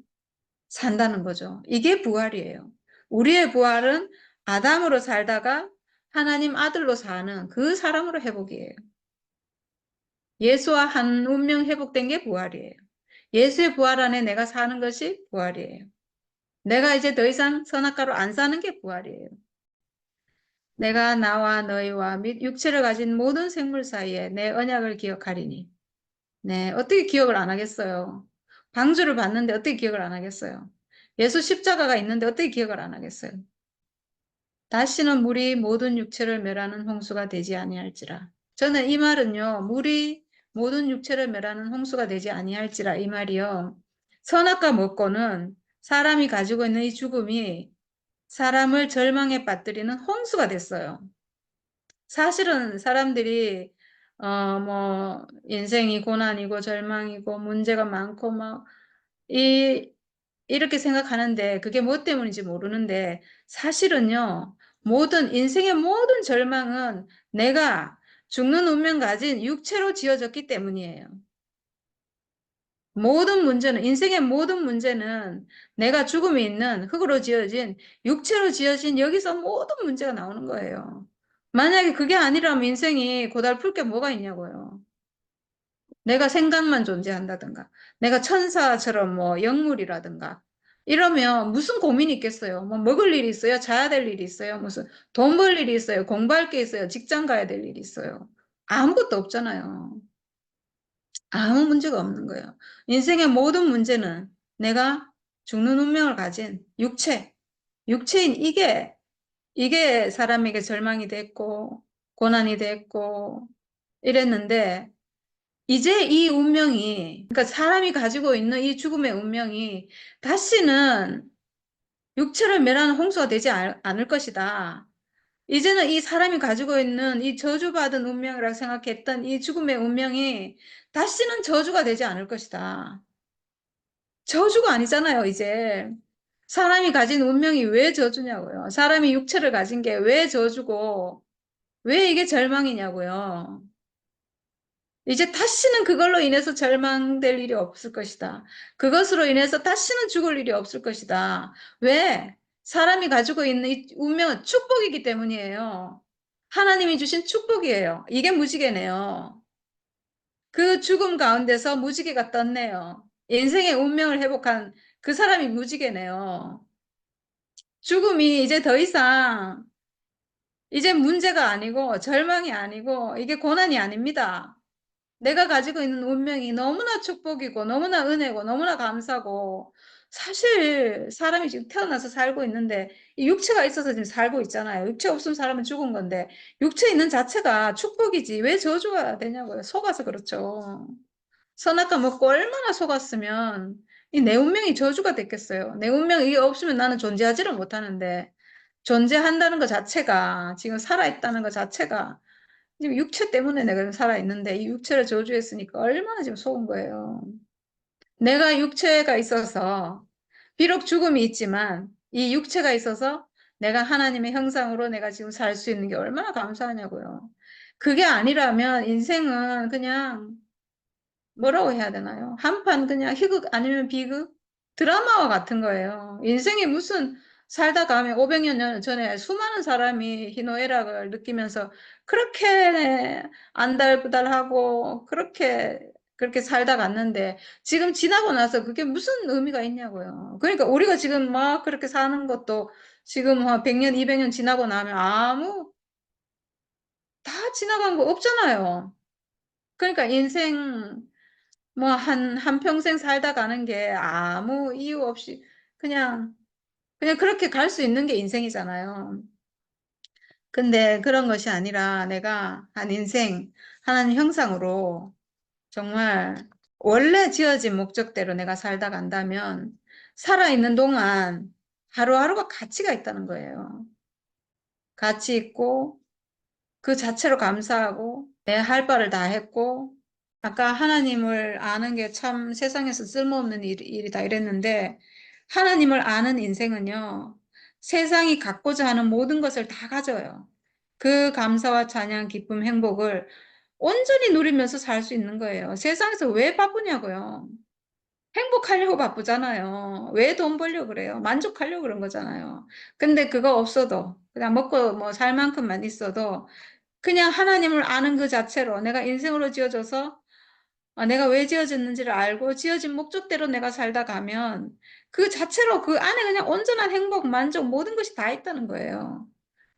A: 산다는 거죠. 이게 부활이에요. 우리의 부활은 아담으로 살다가 하나님 아들로 사는 그 사람으로 회복이에요. 예수와 한 운명 회복된 게 부활이에요. 예수의 부활 안에 내가 사는 것이 부활이에요. 내가 이제 더 이상 선악과로 안 사는 게 부활이에요. 내가 나와 너희와 및 육체를 가진 모든 생물 사이에 내 언약을 기억하리니. 네, 어떻게 기억을 안 하겠어요? 방주를 봤는데 어떻게 기억을 안 하겠어요? 예수 십자가가 있는데 어떻게 기억을 안 하겠어요? 다시는 물이 모든 육체를 멸하는 홍수가 되지 아니할지라. 저는 이 말은요, 물이 모든 육체를 멸하는 홍수가 되지 아니할지라 이 말이요. 선악과 먹고는 사람이 가지고 있는 이 죽음이 사람을 절망에 빠뜨리는 홍수가 됐어요. 사실은 사람들이 뭐 인생이 고난이고 절망이고 문제가 많고 막 이렇게 생각하는데 그게 뭐 때문인지 모르는데 사실은요. 인생의 모든 절망은 내가 죽는 운명 가진 육체로 지어졌기 때문이에요. 인생의 모든 문제는 내가 죽음이 있는 흙으로 지어진 육체로 지어진 여기서 모든 문제가 나오는 거예요. 만약에 그게 아니라면 인생이 고달플 게 뭐가 있냐고요. 내가 생각만 존재한다든가, 내가 천사처럼 뭐 영물이라든가, 이러면 무슨 고민이 있겠어요? 뭐 먹을 일이 있어요? 자야 될 일이 있어요? 무슨 돈 벌 일이 있어요? 공부할 게 있어요? 직장 가야 될 일이 있어요? 아무것도 없잖아요. 아무 문제가 없는 거예요. 인생의 모든 문제는 내가 죽는 운명을 가진 육체인 이게 사람에게 절망이 됐고, 고난이 됐고, 이랬는데, 이제 이 운명이, 그러니까 사람이 가지고 있는 이 죽음의 운명이 다시는 육체를 멸하는 홍수가 되지 않을 것이다. 이제는 이 사람이 가지고 있는 이 저주받은 운명이라고 생각했던 이 죽음의 운명이 다시는 저주가 되지 않을 것이다. 저주가 아니잖아요, 이제. 사람이 가진 운명이 왜 저주냐고요. 사람이 육체를 가진 게 왜 저주고, 왜 이게 절망이냐고요. 이제 다시는 그걸로 인해서 절망될 일이 없을 것이다. 그것으로 인해서 다시는 죽을 일이 없을 것이다. 왜? 사람이 가지고 있는 이 운명은 축복이기 때문이에요. 하나님이 주신 축복이에요. 이게 무지개네요. 그 죽음 가운데서 무지개가 떴네요. 인생의 운명을 회복한 그 사람이 무지개네요. 죽음이 이제 더 이상 이제 문제가 아니고 절망이 아니고 이게 고난이 아닙니다. 내가 가지고 있는 운명이 너무나 축복이고 너무나 은혜고 너무나 감사고 사실 사람이 지금 태어나서 살고 있는데 이 육체가 있어서 지금 살고 있잖아요. 육체 없으면 사람은 죽은 건데 육체 있는 자체가 축복이지 왜 저주가 되냐고요. 속아서 그렇죠. 선악과 먹고 얼마나 속았으면 이 내 운명이 저주가 됐겠어요. 내 운명이 없으면 나는 존재하지를 못하는데 존재한다는 것 자체가 지금 살아있다는 것 자체가 지금 육체 때문에 내가 살아있는데 이 육체를 저주했으니까 얼마나 지금 속은 거예요. 내가 육체가 있어서 비록 죽음이 있지만 이 육체가 있어서 내가 하나님의 형상으로 내가 지금 살 수 있는 게 얼마나 감사하냐고요. 그게 아니라면 인생은 그냥 뭐라고 해야 되나요? 한판 그냥 희극 아니면 비극? 드라마와 같은 거예요. 인생이 무슨 살다 가면 500년 전에 수많은 사람이 희노애락을 느끼면서 그렇게 안달부달하고 그렇게 살다 갔는데 지금 지나고 나서 그게 무슨 의미가 있냐고요. 그러니까 우리가 지금 막 그렇게 사는 것도 지금 100년, 200년 지나고 나면 다 지나간 거 없잖아요. 그러니까 인생 뭐 한평생 살다 가는 게 아무 이유 없이 그냥 그렇게 갈 수 있는 게 인생이잖아요. 근데 그런 것이 아니라 내가 한 인생 하나님 형상으로 정말 원래 지어진 목적대로 내가 살다 간다면 살아있는 동안 하루하루가 가치가 있다는 거예요. 가치 있고 그 자체로 감사하고 내 할 바를 다 했고 아까 하나님을 아는 게 참 세상에서 쓸모없는 일이다 이랬는데 하나님을 아는 인생은요 세상이 갖고자 하는 모든 것을 다 가져요. 그 감사와 찬양, 기쁨, 행복을 온전히 누리면서 살 수 있는 거예요. 세상에서 왜 바쁘냐고요. 행복하려고 바쁘잖아요. 왜 돈 벌려고 그래요? 만족하려고 그런 거잖아요. 근데 그거 없어도 그냥 먹고 뭐 살 만큼만 있어도 그냥 하나님을 아는 그 자체로 내가 인생으로 지어져서 내가 왜 지어졌는지를 알고 지어진 목적대로 내가 살다 가면 그 자체로 그 안에 그냥 온전한 행복, 만족, 모든 것이 다 있다는 거예요.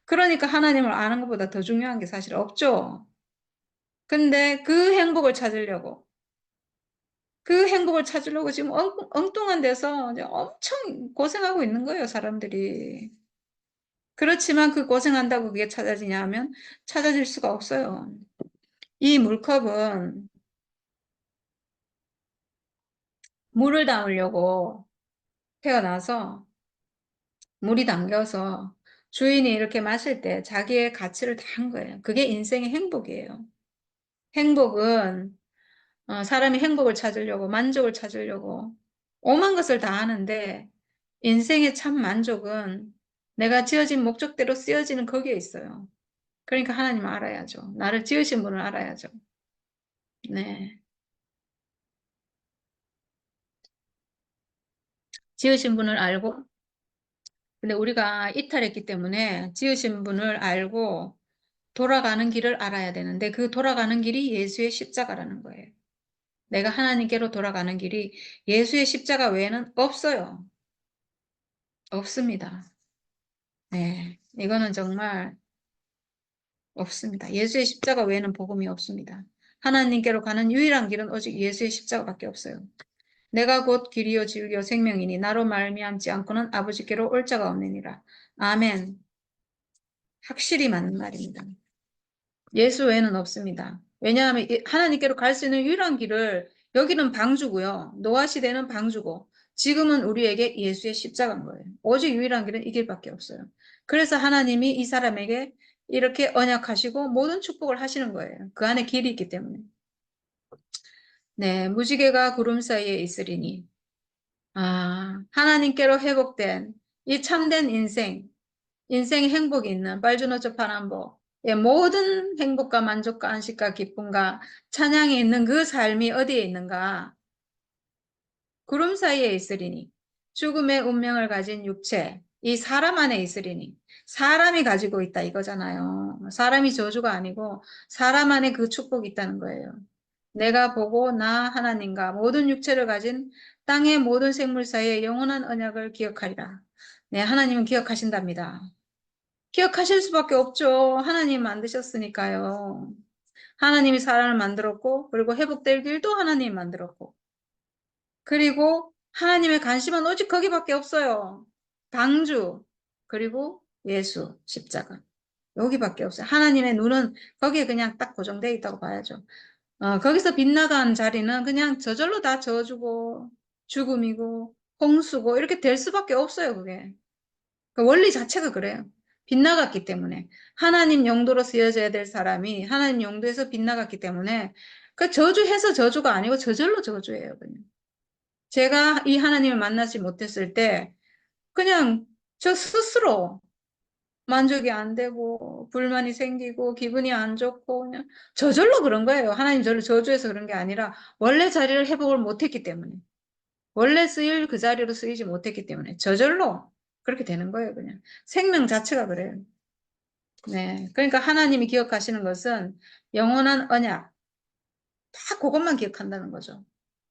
A: 그러니까 하나님을 아는 것보다 더 중요한 게 사실 없죠. 근데 그 행복을 찾으려고 그 행복을 찾으려고 지금 엉뚱한 데서 이제 엄청 고생하고 있는 거예요, 사람들이. 그렇지만 그 고생한다고 그게 찾아지냐 하면 찾아질 수가 없어요. 이 물컵은 물을 담으려고 태어나서 물이 담겨서 주인이 이렇게 마실 때 자기의 가치를 다 한 거예요. 그게 인생의 행복이에요. 행복은 사람이 행복을 찾으려고 만족을 찾으려고 오만 것을 다 하는데 인생의 참 만족은 내가 지어진 목적대로 쓰여지는 거기에 있어요. 그러니까 하나님을 알아야죠. 나를 지으신 분을 알아야죠. 네. 지으신 분을 알고 근데 우리가 이탈했기 때문에 지으신 분을 알고 돌아가는 길을 알아야 되는데 그 돌아가는 길이 예수의 십자가라는 거예요. 내가 하나님께로 돌아가는 길이 예수의 십자가 외에는 없어요. 없습니다. 네. 이거는 정말 없습니다. 예수의 십자가 외에는 복음이 없습니다. 하나님께로 가는 유일한 길은 오직 예수의 십자가밖에 없어요. 내가 곧 길이요 진리요 생명이니 나로 말미암지 않고는 아버지께로 올 자가 없느니라. 아멘. 확실히 맞는 말입니다. 예수 외에는 없습니다. 왜냐하면 하나님께로 갈 수 있는 유일한 길을 여기는 방주고요. 노아 시대는 방주고 지금은 우리에게 예수의 십자가인 거예요. 오직 유일한 길은 이 길밖에 없어요. 그래서 하나님이 이 사람에게 이렇게 언약하시고 모든 축복을 하시는 거예요. 그 안에 길이 있기 때문에. 네, 무지개가 구름 사이에 있으리니 하나님께로 회복된 이 참된 인생, 인생의 행복이 있는 빨주노초 파남보 모든 행복과 만족과 안식과 기쁨과 찬양이 있는 그 삶이 어디에 있는가? 구름 사이에 있으리니 죽음의 운명을 가진 육체, 이 사람 안에 있으리니 사람이 가지고 있다 이거잖아요. 사람이 저주가 아니고 사람 안에 그 축복이 있다는 거예요. 내가 보고 나 하나님과 모든 육체를 가진 땅의 모든 생물 사이의 영원한 언약을 기억하리라. 네, 하나님은 기억하신답니다. 기억하실 수밖에 없죠. 하나님 만드셨으니까요. 하나님이 사람을 만들었고, 그리고 회복될 길도 하나님이 만들었고, 그리고 하나님의 관심은 오직 거기밖에 없어요. 방주, 그리고 예수, 십자가. 여기밖에 없어요. 하나님의 눈은 거기에 그냥 딱 고정되어 있다고 봐야죠. 거기서 빗나간 자리는 그냥 저절로 다 저주고, 죽음이고, 홍수고, 이렇게 될 수밖에 없어요, 그게. 그 원리 자체가 그래요. 빗나갔기 때문에. 하나님 용도로 쓰여져야 될 사람이 하나님 용도에서 빗나갔기 때문에 그 저주해서 저주가 아니고 저절로 저주예요, 그냥. 제가 이 하나님을 만나지 못했을 때 그냥 저 스스로 만족이 안 되고 불만이 생기고 기분이 안 좋고 그냥 저절로 그런 거예요. 하나님 저를 저주해서 그런 게 아니라 원래 자리를 회복을 못했기 때문에 원래 쓰일 그 자리로 쓰이지 못했기 때문에 저절로 그렇게 되는 거예요. 그냥 생명 자체가 그래요. 네, 그러니까 하나님이 기억하시는 것은 영원한 언약 다 그것만 기억한다는 거죠.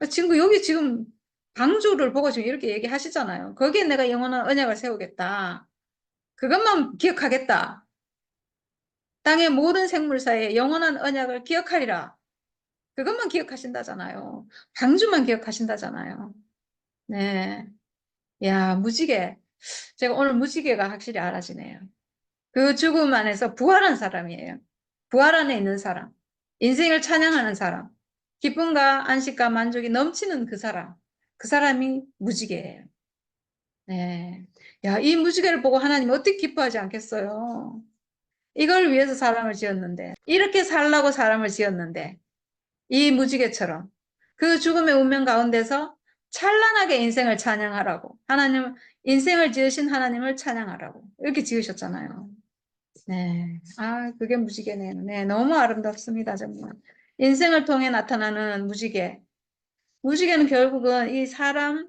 A: 친구 여기 지금 방주를 보고 지금 이렇게 얘기하시잖아요. 거기에 내가 영원한 언약을 세우겠다. 그것만 기억하겠다. 땅의 모든 생물 사이에 영원한 언약을 기억하리라. 그것만 기억하신다잖아요. 방주만 기억하신다잖아요. 네. 야, 무지개. 제가 오늘 무지개가 확실히 알아지네요. 그 죽음 안에서 부활한 사람이에요. 부활 안에 있는 사람. 인생을 찬양하는 사람. 기쁨과 안식과 만족이 넘치는 그 사람. 그 사람이 무지개예요. 네. 야, 이 무지개를 보고 하나님 어떻게 기뻐하지 않겠어요? 이걸 위해서 사람을 지었는데, 이렇게 살라고 사람을 지었는데, 이 무지개처럼 그 죽음의 운명 가운데서 찬란하게 인생을 찬양하라고. 인생을 지으신 하나님을 찬양하라고. 이렇게 지으셨잖아요. 네. 그게 무지개네요. 네. 너무 아름답습니다, 정말. 인생을 통해 나타나는 무지개. 무지개는 결국은 이 사람의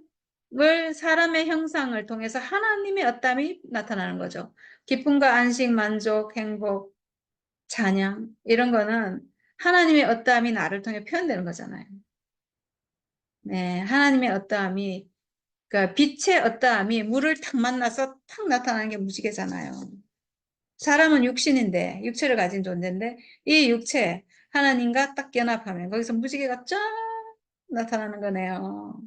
A: 형상을 통해서 하나님의 어담이 나타나는 거죠. 기쁨과 안식, 만족, 행복, 찬양, 이런 거는 하나님의 어담이 나를 통해 표현되는 거잖아요. 네. 하나님의 어담이, 그러니까 빛의 어담이 물을 탁 만나서 탁 나타나는 게 무지개잖아요. 사람은 육신인데, 육체를 가진 존재인데, 이 육체, 하나님과 딱 연합하면, 거기서 무지개가 쫙 나타나는 거네요.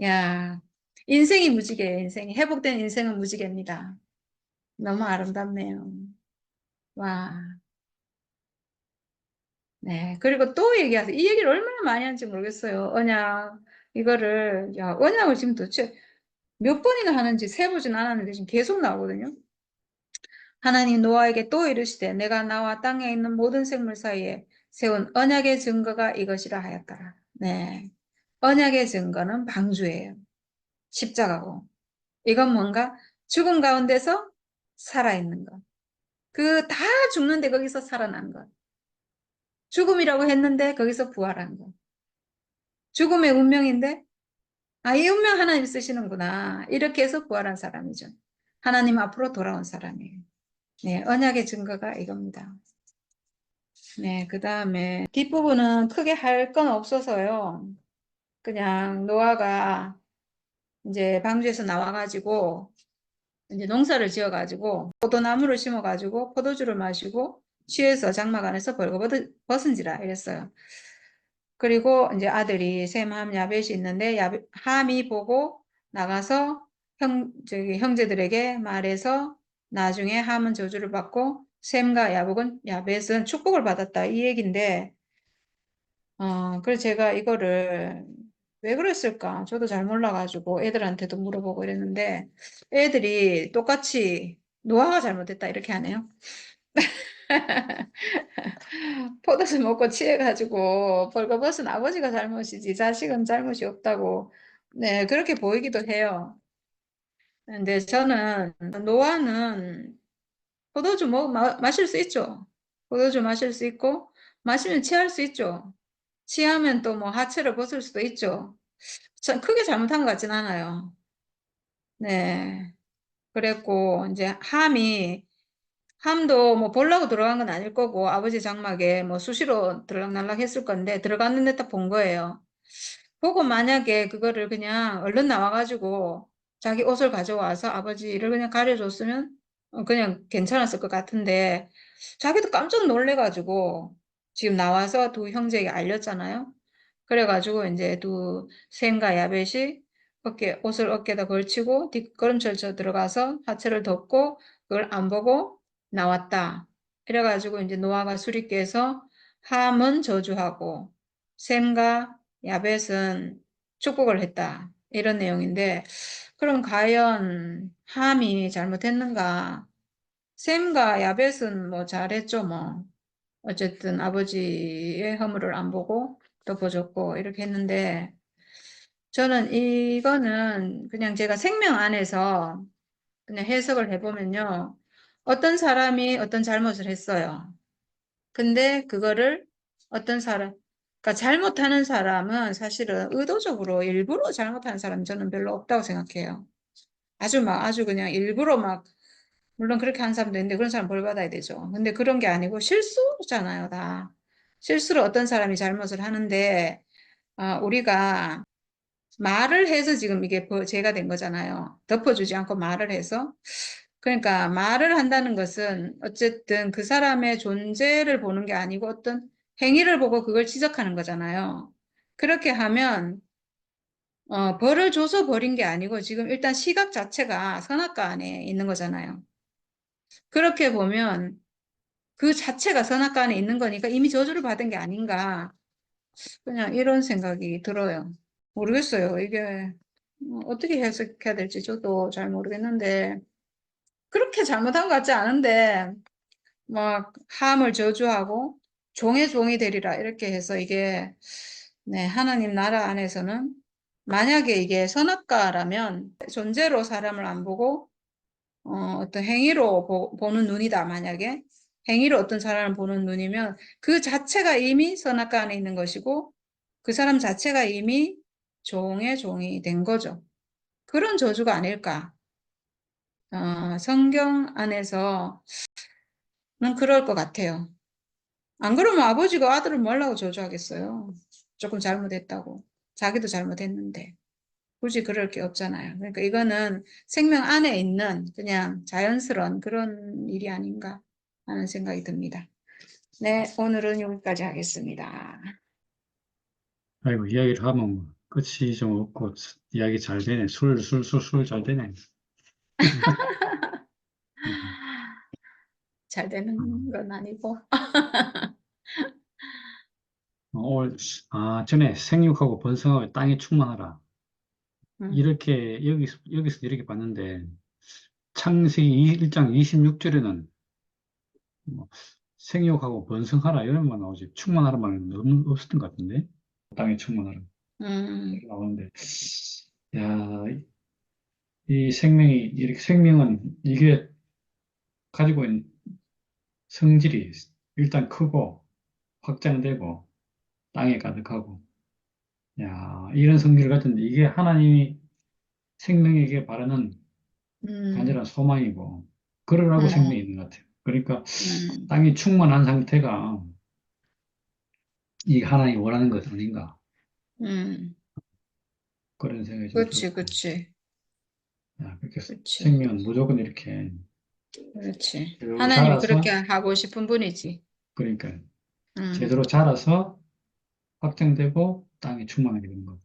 A: 야, 인생이 무지개예요, 인생이. 회복된 인생은 무지개입니다. 너무 아름답네요. 와. 네. 그리고 또 얘기하세요. 이 얘기를 얼마나 많이 하는지 모르겠어요. 언약, 이거를, 야, 언약을 지금 도대체 몇 번이나 하는지 세보진 않았는데 지금 계속 나오거든요. 하나님 노아에게 또 이르시되 내가 나와 땅에 있는 모든 생물 사이에 세운 언약의 증거가 이것이라 하였더라. 네. 언약의 증거는 방주예요. 십자가고. 이건 뭔가 죽음 가운데서 살아있는 것. 그 다 죽는데 거기서 살아난 것. 죽음이라고 했는데 거기서 부활한 것. 죽음의 운명인데 아, 이 운명 하나님 쓰시는구나. 이렇게 해서 부활한 사람이죠. 하나님 앞으로 돌아온 사람이에요. 네, 언약의 증거가 이겁니다. 네, 그 다음에 뒷부분은 크게 할 건 없어서요. 그냥 노아가 이제 방주에서 나와가지고 이제 농사를 지어가지고 포도나무를 심어가지고 포도주를 마시고 취해서 장막 안에서 벌거벗은지라 이랬어요. 그리고 이제 아들이 셈, 함, 야벳이 있는데 함이 보고 나가서 형제들에게 말해서 나중에 함은 저주를 받고 셈과 야벳은 축복을 받았다 이 얘기인데 그래서 제가 이거를 왜 그랬을까? 저도 잘 몰라가지고 애들한테도 물어보고 이랬는데 애들이 똑같이 노아가 잘못했다 이렇게 하네요. 포도주 먹고 취해가지고 벌거벗은 아버지가 잘못이지 자식은 잘못이 없다고 네 그렇게 보이기도 해요. 근데 저는 노아는 포도주 마실 수 있죠. 포도주 마실 수 있고 마시면 취할 수 있죠. 취하면 또 뭐 하체를 벗을 수도 있죠. 크게 잘못한 것 같진 않아요. 네. 그랬고 이제 함도 뭐 보려고 들어간 건 아닐 거고 아버지 장막에 뭐 수시로 들락날락 했을 건데 들어갔는데 딱 본 거예요. 보고 만약에 그거를 그냥 얼른 나와가지고 자기 옷을 가져와서 아버지를 그냥 가려줬으면 그냥 괜찮았을 것 같은데 자기도 깜짝 놀래가지고 지금 나와서 두 형제에게 알렸잖아요. 그래가지고 이제 두 셈과 야벳이 옷을 어깨에다 걸치고 뒷걸음질 들어가서 하체를 덮고 그걸 안 보고 나왔다. 이래가지고 이제 노아가 수리께서 함은 저주하고 셈과 야벳은 축복을 했다. 이런 내용인데 그럼 과연 함이 잘못했는가? 셈과 야벳은 뭐 잘했죠 뭐. 어쨌든 아버지의 허물을 안 보고 덮어줬고 이렇게 했는데 저는 이거는 그냥 제가 생명 안에서 그냥 해석을 해보면요. 어떤 사람이 어떤 잘못을 했어요. 근데 그거를 어떤 사람, 그러니까 잘못하는 사람은 사실은 의도적으로 일부러 잘못하는 사람은 저는 별로 없다고 생각해요. 아주 그냥 일부러 물론 그렇게 하는 사람도 있는데 그런 사람 벌 받아야 되죠. 근데 그런 게 아니고 실수잖아요, 다. 실수로 어떤 사람이 잘못을 하는데, 우리가 말을 해서 지금 이게 죄가 된 거잖아요. 덮어주지 않고 말을 해서. 그러니까 말을 한다는 것은 어쨌든 그 사람의 존재를 보는 게 아니고 어떤 행위를 보고 그걸 지적하는 거잖아요. 그렇게 하면 벌을 줘서 버린 게 아니고 지금 일단 시각 자체가 선악과 안에 있는 거잖아요. 그렇게 보면 그 자체가 선악과 안에 있는 거니까 이미 저주를 받은 게 아닌가. 그냥 이런 생각이 들어요. 모르겠어요. 이게 어떻게 해석해야 될지 저도 잘 모르겠는데 그렇게 잘못한 것 같지 않은데 막 함을 저주하고 종의 종이 되리라 이렇게 해서 이게 네, 하나님 나라 안에서는 만약에 이게 선악과라면 존재로 사람을 안 보고 어떤 행위로 보는 눈이다 만약에 행위로 어떤 사람을 보는 눈이면 그 자체가 이미 선악과 안에 있는 것이고 그 사람 자체가 이미 종의 종이 된 거죠. 그런 저주가 아닐까. 성경 안에서는 그럴 것 같아요. 안 그러면 아버지가 아들을 뭐라고 저주하겠어요. 조금 잘못했다고. 자기도 잘못했는데. 굳이 그럴 게 없잖아요. 그러니까 이거는 생명 안에 있는 그냥 자연스러운 그런 일이 아닌가 하는 생각이 듭니다. 네, 오늘은 여기까지 하겠습니다.
B: 아이고, 이야기를 하면 뭐 끝이 좀 없고, 이야기 잘 되네. 술 잘 되네. 음,
A: 잘 되는 건 아니고.
B: 오늘, 전에 생육하고 번성하고 땅이 충만하라.
A: 음,
B: 여기서 이렇게 봤는데, 창세기 1장 26절에는 생육하고 번성하라 이런 말 나오지. 충만하라 말은 너무 없었던 것 같은데. 땅이 충만하라.
A: 음,
B: 이렇게 나오는데, 야, 이 생명이, 이렇게 생명은 이게 가지고 있는 성질이 일단 크고, 확장되고, 땅에 가득하고, 야, 이런 성질을 가졌는데, 이게 하나님이 생명에게 바라는
A: 음,
B: 간절한 소망이고, 그러라고 생명이
A: 음,
B: 있는 것 같아요. 그러니까,
A: 음,
B: 땅이 충만한 상태가 이 하나님이 원하는 것 아닌가.
A: 음.
B: 그런 생각이 좀
A: 그치,
B: 들고,
A: 그치,
B: 야, 그렇게
A: 그치,
B: 생명은 무조건 이렇게
A: 그렇지.
B: 제대로
A: 하나님이 그렇게
B: 자라서,
A: 하고 싶은 분이지.
B: 그러니까
A: 음,
B: 제대로 자라서 확장되고 땅이 충만하게 되는 거.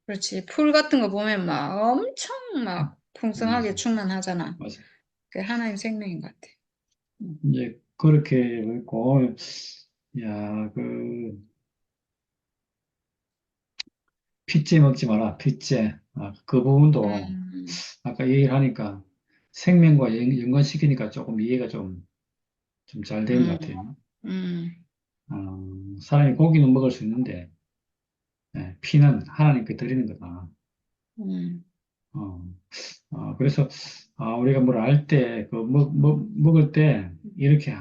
A: 그렇지. 풀 같은 거 보면 막 엄청 막 풍성하게
B: 음,
A: 충만하잖아.
B: 맞아.
A: 그게 하나님 생명인 것 같아.
B: 이제 그렇게 있고, 야, 핏째 먹지 마라, 핏째. 그 부분도
A: 음,
B: 아까 얘기를 하니까 생명과 연관시키니까 조금 이해가 좀 잘 된 것
A: 음,
B: 같아요.
A: 음,
B: 사람이 고기는 먹을 수 있는데, 피는 하나님께 드리는 거다.
A: 음.
B: 어, 그래서, 우리가 뭘 알 때, 먹을 때, 이렇게,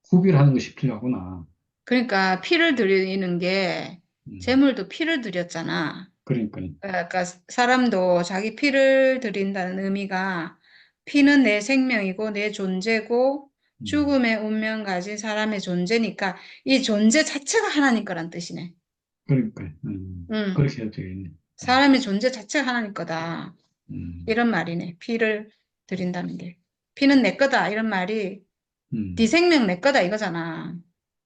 B: 구비를 하는 것이 필요하구나.
A: 그러니까 피를 드리는 게
B: 음,
A: 제물도 피를 드렸잖아.
B: 그러니까,
A: 그러니까 사람도 자기 피를 드린다는 의미가 피는 내 생명이고 내 존재고
B: 음,
A: 죽음의 운명 가진 사람의 존재니까 이 존재 자체가 하나님 거란 뜻이네.
B: 그러니까,
A: 응.
B: 그렇게 해도 되겠네.
A: 사람의 존재 자체가 하나님 거다.
B: 음,
A: 이런 말이네. 피를 드린다는 게. 피는 내 거다. 이런 말이 네
B: 음,
A: 생명 내 거다 이거잖아.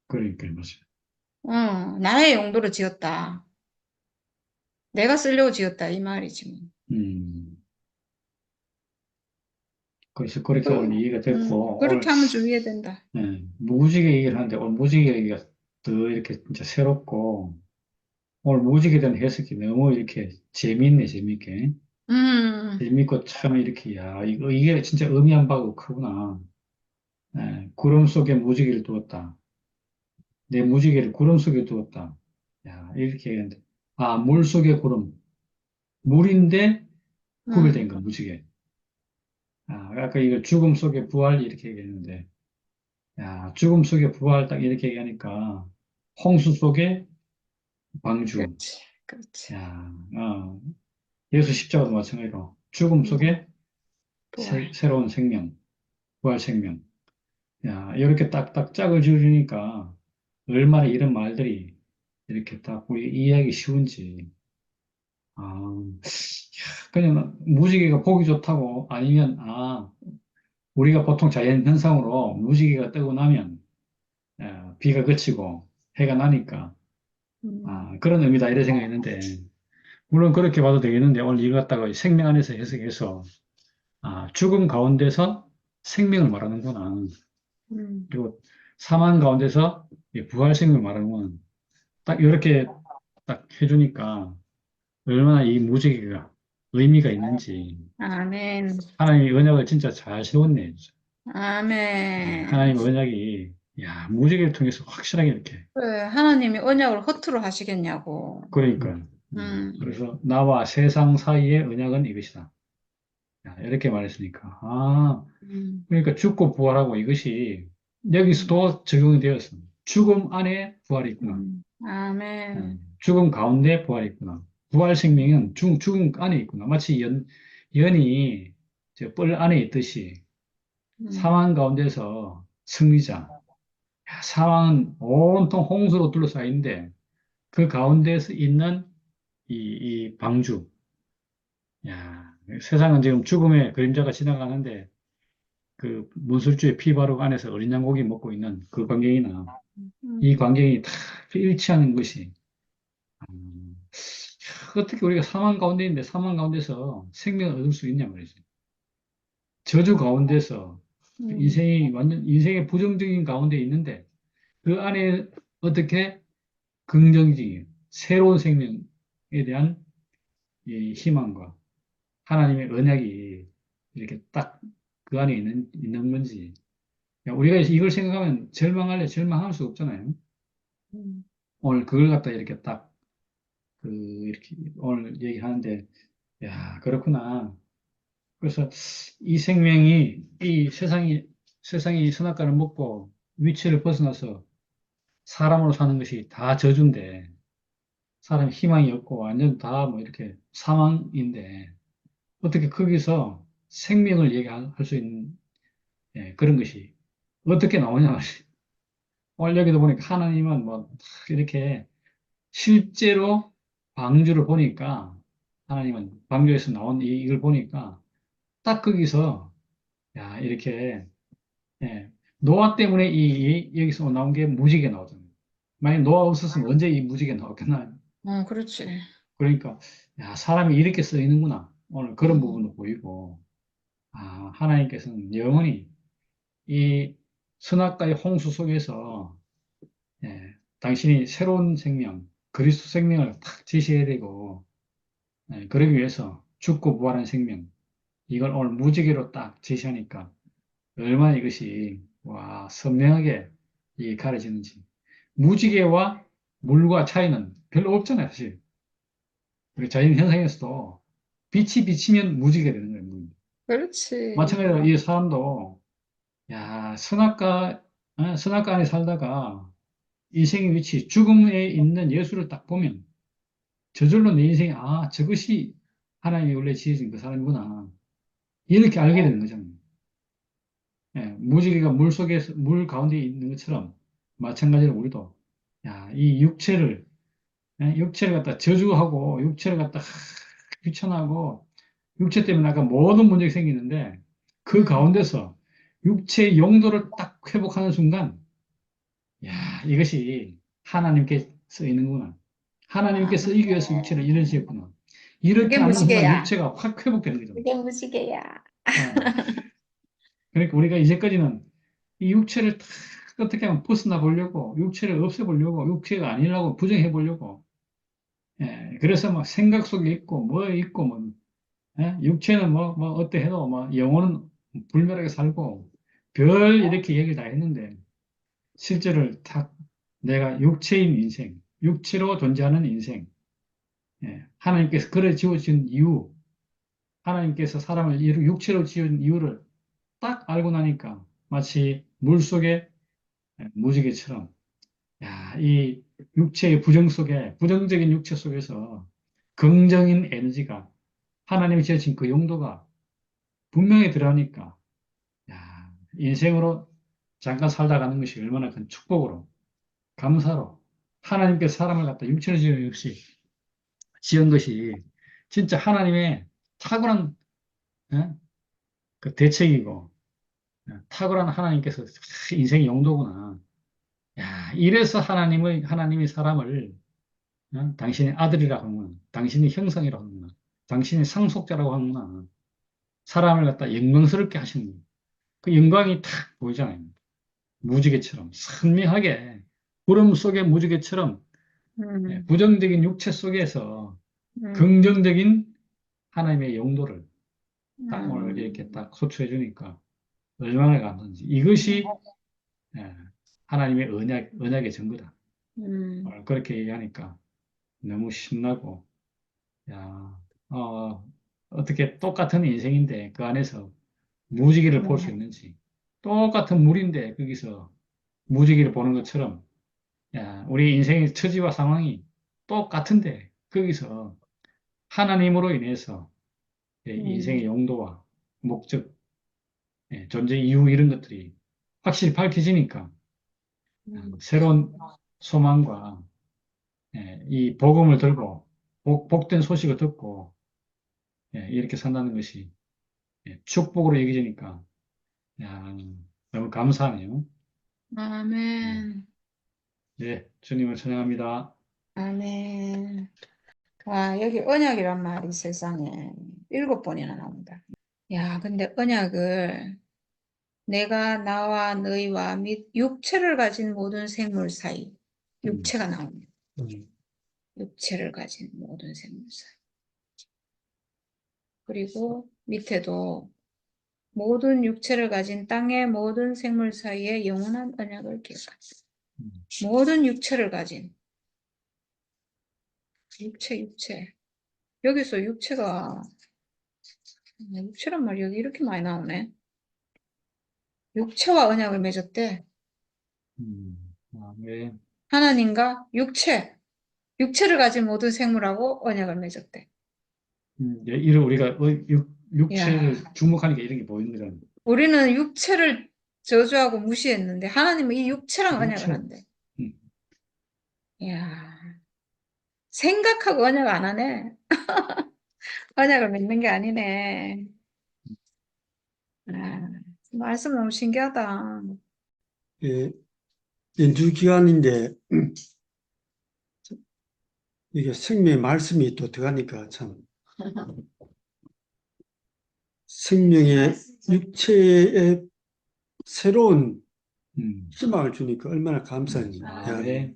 B: 그러니까, 맞아요.
A: 나의 용도로 지었다. 내가 쓰려고 지었다. 이 말이지 뭐.
B: 음, 그래서 그렇게 오늘 이해가 됐고, 오늘,
A: 그렇게 하면 주의해야 된다.
B: 무지개 얘기를 하는데, 오늘 무지개 얘기가 더 이렇게 진짜 새롭고, 오늘 무지개에 대한 해석이 너무 이렇게 재미있네, 재미있게.
A: 음,
B: 재밌고 참 이렇게, 이게 진짜 의미한 바가 크구나. 구름 속에 무지개를 두었다. 내 무지개를 구름 속에 두었다. 야, 이렇게 얘기하는데. 물 속에 구름. 물인데 구별된
A: 음,
B: 거, 무지개. 아까 이거 죽음 속에 부활 이렇게 얘기했는데, 야, 죽음 속에 부활 딱 이렇게 얘기하니까, 홍수 속에 방주.
A: 그렇지, 그렇지.
B: 야, 예수 십자가도 마찬가지로 죽음
A: 음,
B: 속에
A: 부활.
B: 새로운 생명, 부활 생명. 야, 이렇게 딱딱 짝을 지어주니까 얼마나 이런 말들이 이렇게 딱 우리 이해하기 쉬운지. 그냥 무지개가 보기 좋다고 아니면, 우리가 보통 자연 현상으로 무지개가 뜨고 나면 비가 그치고 해가 나니까,
A: 음,
B: 그런 의미다 이런 생각했는데, 물론 그렇게 봐도 되겠는데 오늘 이거 갖다가 생명 안에서 해석해서, 죽음 가운데서 생명을 말하는구나.
A: 음,
B: 그리고 사망 가운데서 이 부활 생명을 말하는 건 딱 이렇게 딱 해주니까 얼마나 이 무지개가 의미가 있는지.
A: 아멘,
B: 하나님의 언약을 진짜 잘 세웠네. 진짜.
A: 아멘.
B: 하나님의 언약이, 야, 무지개를 통해서 확실하게 이렇게.
A: 그래, 하나님이 언약을 허투루 하시겠냐고.
B: 그러니까.
A: 음,
B: 그래서 나와 세상 사이의 언약은 이것이다. 야, 이렇게 말했으니까.
A: 음,
B: 그러니까 죽고 부활하고 이것이
A: 음,
B: 여기서도 적용이 되었어. 죽음 안에 부활이 있구나.
A: 아멘.
B: 죽음 가운데 부활이 있구나. 부활 생명은 죽음 안에 있구나. 마치 연이 저 뿔 안에 있듯이
A: 음,
B: 사망 가운데서 승리자. 야, 사망은 온통 홍수로 둘러싸여 있는데 그 가운데서 있는 이 방주. 야, 세상은 지금 죽음의 그림자가 지나가는데 그 문술주의 피 바르고 안에서 어린 양고기 먹고 있는 그 광경이나 이
A: 음,
B: 광경이 다 일치하는 것이, 어떻게 우리가 사망 가운데 있는데 사망 가운데서 생명을 얻을 수 있냐 말이죠. 저주 가운데서
A: 음,
B: 인생이 완전 인생의 부정적인 가운데 있는데 그 안에 어떻게 긍정적인 새로운 생명에 대한 이 희망과 하나님의 언약이 이렇게 딱 그 안에 있는 건지. 우리가 이걸 생각하면 절망할래 절망할 수 없잖아요.
A: 음,
B: 오늘 그걸 갖다 이렇게 딱 이렇게 오늘 얘기하는데, 야, 그렇구나. 그래서 이 생명이, 세상이 선악과를 먹고 위치를 벗어나서 사람으로 사는 것이 다 저주인데, 사람 희망이 없고 완전 다 뭐 이렇게 사망인데, 어떻게 거기서 생명을 얘기할 수 있는 그런 것이 어떻게 나오냐 말이에요. 오늘 여기도 보니까 하나님은 뭐 이렇게 실제로 방주를 보니까 하나님은 방주에서 나온 이걸 보니까 딱 거기서 야 이렇게 노아 때문에 여기서 나온 게 무지개 나오잖아요. 만약 노아 없었으면 언제 이 무지개 나왔겠나.
A: 그렇지.
B: 그러니까 야 사람이 이렇게 쓰이는구나. 오늘 그런
A: 음,
B: 부분도 보이고 하나님께서는 영원히 이 선악과의 홍수 속에서 당신이 새로운 생명, 그리스도 생명을 탁 제시해야 되고 그러기 위해서 죽고 부활한 생명 이걸 오늘 무지개로 딱 제시하니까 얼마나 이것이 와 선명하게 이 가려지는지. 무지개와 물과 차이는 별로 없잖아요, 사실. 우리 자연 현상에서도 빛이 비치면 무지개 되는 거예요.
A: 그렇지.
B: 마찬가지로 이 사람도 야 선악과 안에 살다가 인생의 위치, 죽음에 있는 예수를 딱 보면 저절로 내 인생이 저것이 하나님이 원래 지으신 그 사람이구나. 이렇게 알게 되는 거잖아요. 무지개가 물 가운데 있는 것처럼 마찬가지로 우리도 이 육체를 갖다 저주하고 육체를 갖다 귀천하고 육체 때문에 아까 모든 문제가 생기는데 그
A: 음,
B: 가운데서 육체의 용도를 딱 회복하는 순간 이것이 하나님께 쓰이는구나. 하나님께
A: 아,
B: 쓰이기 위해서 육체를 이루셨구나.
A: 그게
B: 이렇게 아는 순간
A: 무지개야.
B: 육체가 확 회복되는 거죠.
A: 그게 무지개야.
B: 어. 그러니까 우리가 이제까지는 이 육체를 탁 어떻게 하면 벗어나 보려고, 육체를 없애보려고, 육체가 아니라고 부정해 보려고, 그래서 막 생각 속에 있고, 뭐 있고, 뭐, 육체는 뭐, 어때 해도, 뭐, 영혼은 불멸하게 살고, 별 이렇게 얘기를 다 했는데, 실제를 탁 내가 육체인 인생, 육체로 존재하는 인생, 하나님께서 그래 지어진 이유, 하나님께서 사람을 육체로 지은 이유를 딱 알고 나니까 마치 물 속에 무지개처럼 이 육체의 부정 속에 부정적인 육체 속에서 긍정인 에너지가 하나님이 지어진 그 용도가 분명히 들어가니까 인생으로 잠깐 살다 가는 것이 얼마나 큰 축복으로 감사로 하나님께서 사람을 갖다 육체로 지은 것이 진짜 하나님의 탁월한 예? 그 대책이고 탁월한 하나님께서 인생의 용도구나. 이래서 하나님이 사람을 당신의 아들이라고 하는구나. 당신의 형상이라고 하는구나. 당신의 상속자라고 하는구나. 사람을 갖다 영광스럽게 하시는 거예요. 그 영광이 탁 보이잖아요. 무지개처럼 선명하게 구름 속의 무지개처럼
A: 음,
B: 부정적인 육체 속에서
A: 음,
B: 긍정적인 하나님의 용도를 딱 오늘 이렇게
A: 음,
B: 딱 소추해 주니까 얼마나 감사한지. 이것이 예, 하나님의 언약의 증거다.
A: 음,
B: 오늘 그렇게 얘기하니까 너무 신나고, 야, 어떻게 똑같은 인생인데 그 안에서 무지개를 볼 수
A: 음,
B: 있는지, 똑같은 물인데 거기서 무지개를 보는 것처럼, 우리 인생의 처지와 상황이 똑같은데 거기서 하나님으로 인해서 인생의
A: 음,
B: 용도와 목적, 존재 이유 이런 것들이 확실히 밝혀지니까
A: 음.
B: 새로운 소망과 이 복음을 들고 복된 소식을 듣고 이렇게 산다는 것이 축복으로 여겨지니까 야, 너무 감사하네요. 네,
A: 아멘.
B: 주님을 찬양합니다.
A: 아멘. 아, 여기 언약이란 말이 세상에 7번이나 나온다. 야, 근데 언약을 내가 나와 너희와 및 육체를 가진 모든 생물 사이, 육체가 나옵니다. 육체를 가진 모든 생물 사이. 그리고 밑에도 모든 육체를 가진 땅의 모든 생물 사이에 영원한 언약을 기억하라. 모든 육체를 가진 육체. 여기서 육체란 말이 여기 이렇게 많이 나오네. 육체와 언약을 맺었대.
B: 아멘.
A: 하나님과 육체를 가진 모든 생물하고 언약을 맺었대.
B: 예, 이런 우리가 육체를
A: 야,
B: 주목하니까 이런 게 보이는 거
A: 우리는 육체를 저주하고 무시했는데 하나님은 이 육체랑 언약을
B: 육체.
A: 한대.
B: 음,
A: 야, 생각하고 언약 안 하네. 언약을 맺는 게 아니네. 아, 말씀 너무 신기하다.
C: 예, 연주 기간인데 이게 생명의 말씀이 또 들어가니까 참 생명의 육체에 새로운 희망을 주니까 얼마나 감사한지. 야,
B: 네.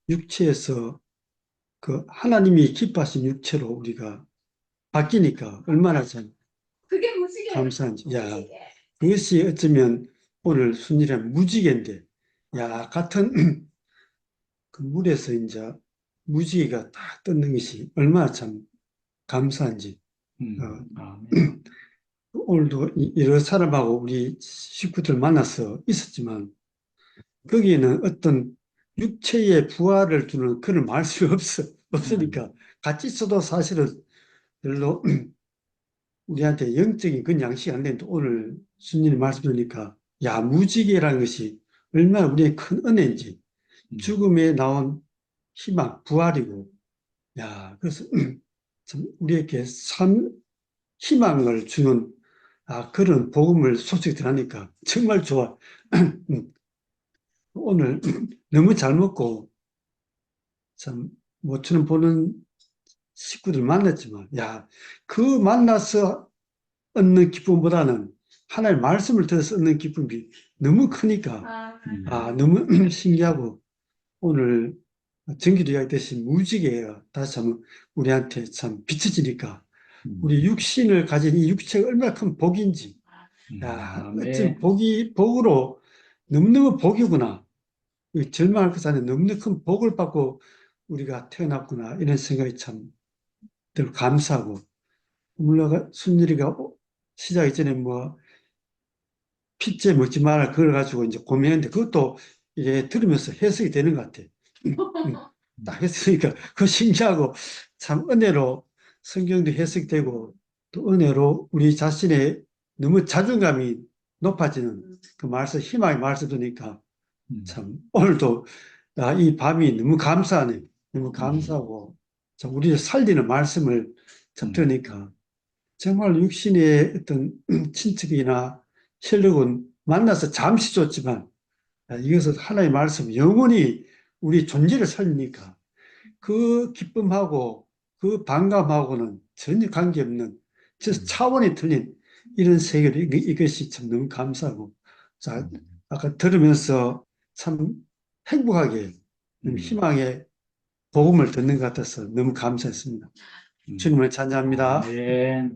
C: 육체에서 그 하나님이 기뻐하신 육체로 우리가 바뀌니까 얼마나 참
A: 그게 무지개.
C: 감사한지. 야, 그것이 어쩌면 오늘 순일한 무지개인데, 야, 같은 그 물에서 이제 무지개가 딱 떴는 것이 얼마나 참 감사한지.
B: 아멘.
C: 오늘도 여러 사람하고 우리 식구들 만나서 있었지만, 거기에는 어떤 육체의 부활을 주는 그런 말씀이 없으니까 같이 있어도 사실은 별로 우리한테 영적인 그런 양식이 안 되는데 오늘 순님이 말씀 드리니까 야, 무지개라는 것이 얼마나 우리의 큰 은혜인지 죽음에 나온 희망, 부활이고 야, 그래서 참 우리에게 희망을 주는 그런 복음을 소식이 들으니까 정말 좋아. 오늘 너무 잘 먹고 참 모처럼 보는 식구들 만났지만 야, 그 만나서 얻는 기쁨보다는 하나의 말씀을 들어서 얻는 기쁨이 너무 크니까 너무 신기하고 오늘 전기도 이야기했듯이 무지개가 다시 한번 우리한테 참 비춰지니까 우리 육신을 가진 이 육체가 얼마나 큰 복인지 야, 어쩜 복으로 너무너무 복이구나. 절망할 것 아니라 너무나 큰 복을 받고 우리가 태어났구나 이런 생각이 참 늘 감사하고 물론 순일이가 시작 이전에 뭐 피째 먹지 마라 그걸 가지고 이제 고민했는데 그것도 이제 들으면서 해석이 되는 것 같아. 딱 했으니까 그 신기하고 참 은혜로 성경도 해석되고 또 은혜로 우리 자신의 너무 자존감이 높아지는 그 말씀 희망의 말씀 들으니까 참 오늘도 이 밤이 너무 감사하네. 너무 감사하고 참 우리를 살리는 말씀을 참 들으니까 정말 육신의 어떤 친척이나 혈육은 만나서 잠시 좋지만 이것은 하나의 말씀 영원히 우리 존재를 살리니까 그 기쁨하고 그 반감하고는 전혀 관계없는 저 차원이 틀린 이런 세계를 이것이 참 너무 감사하고 자, 아까 들으면서 참 행복하게 희망의 복음을 듣는 것 같아서 너무 감사했습니다. 주님을 찬양합니다.
B: 아멘.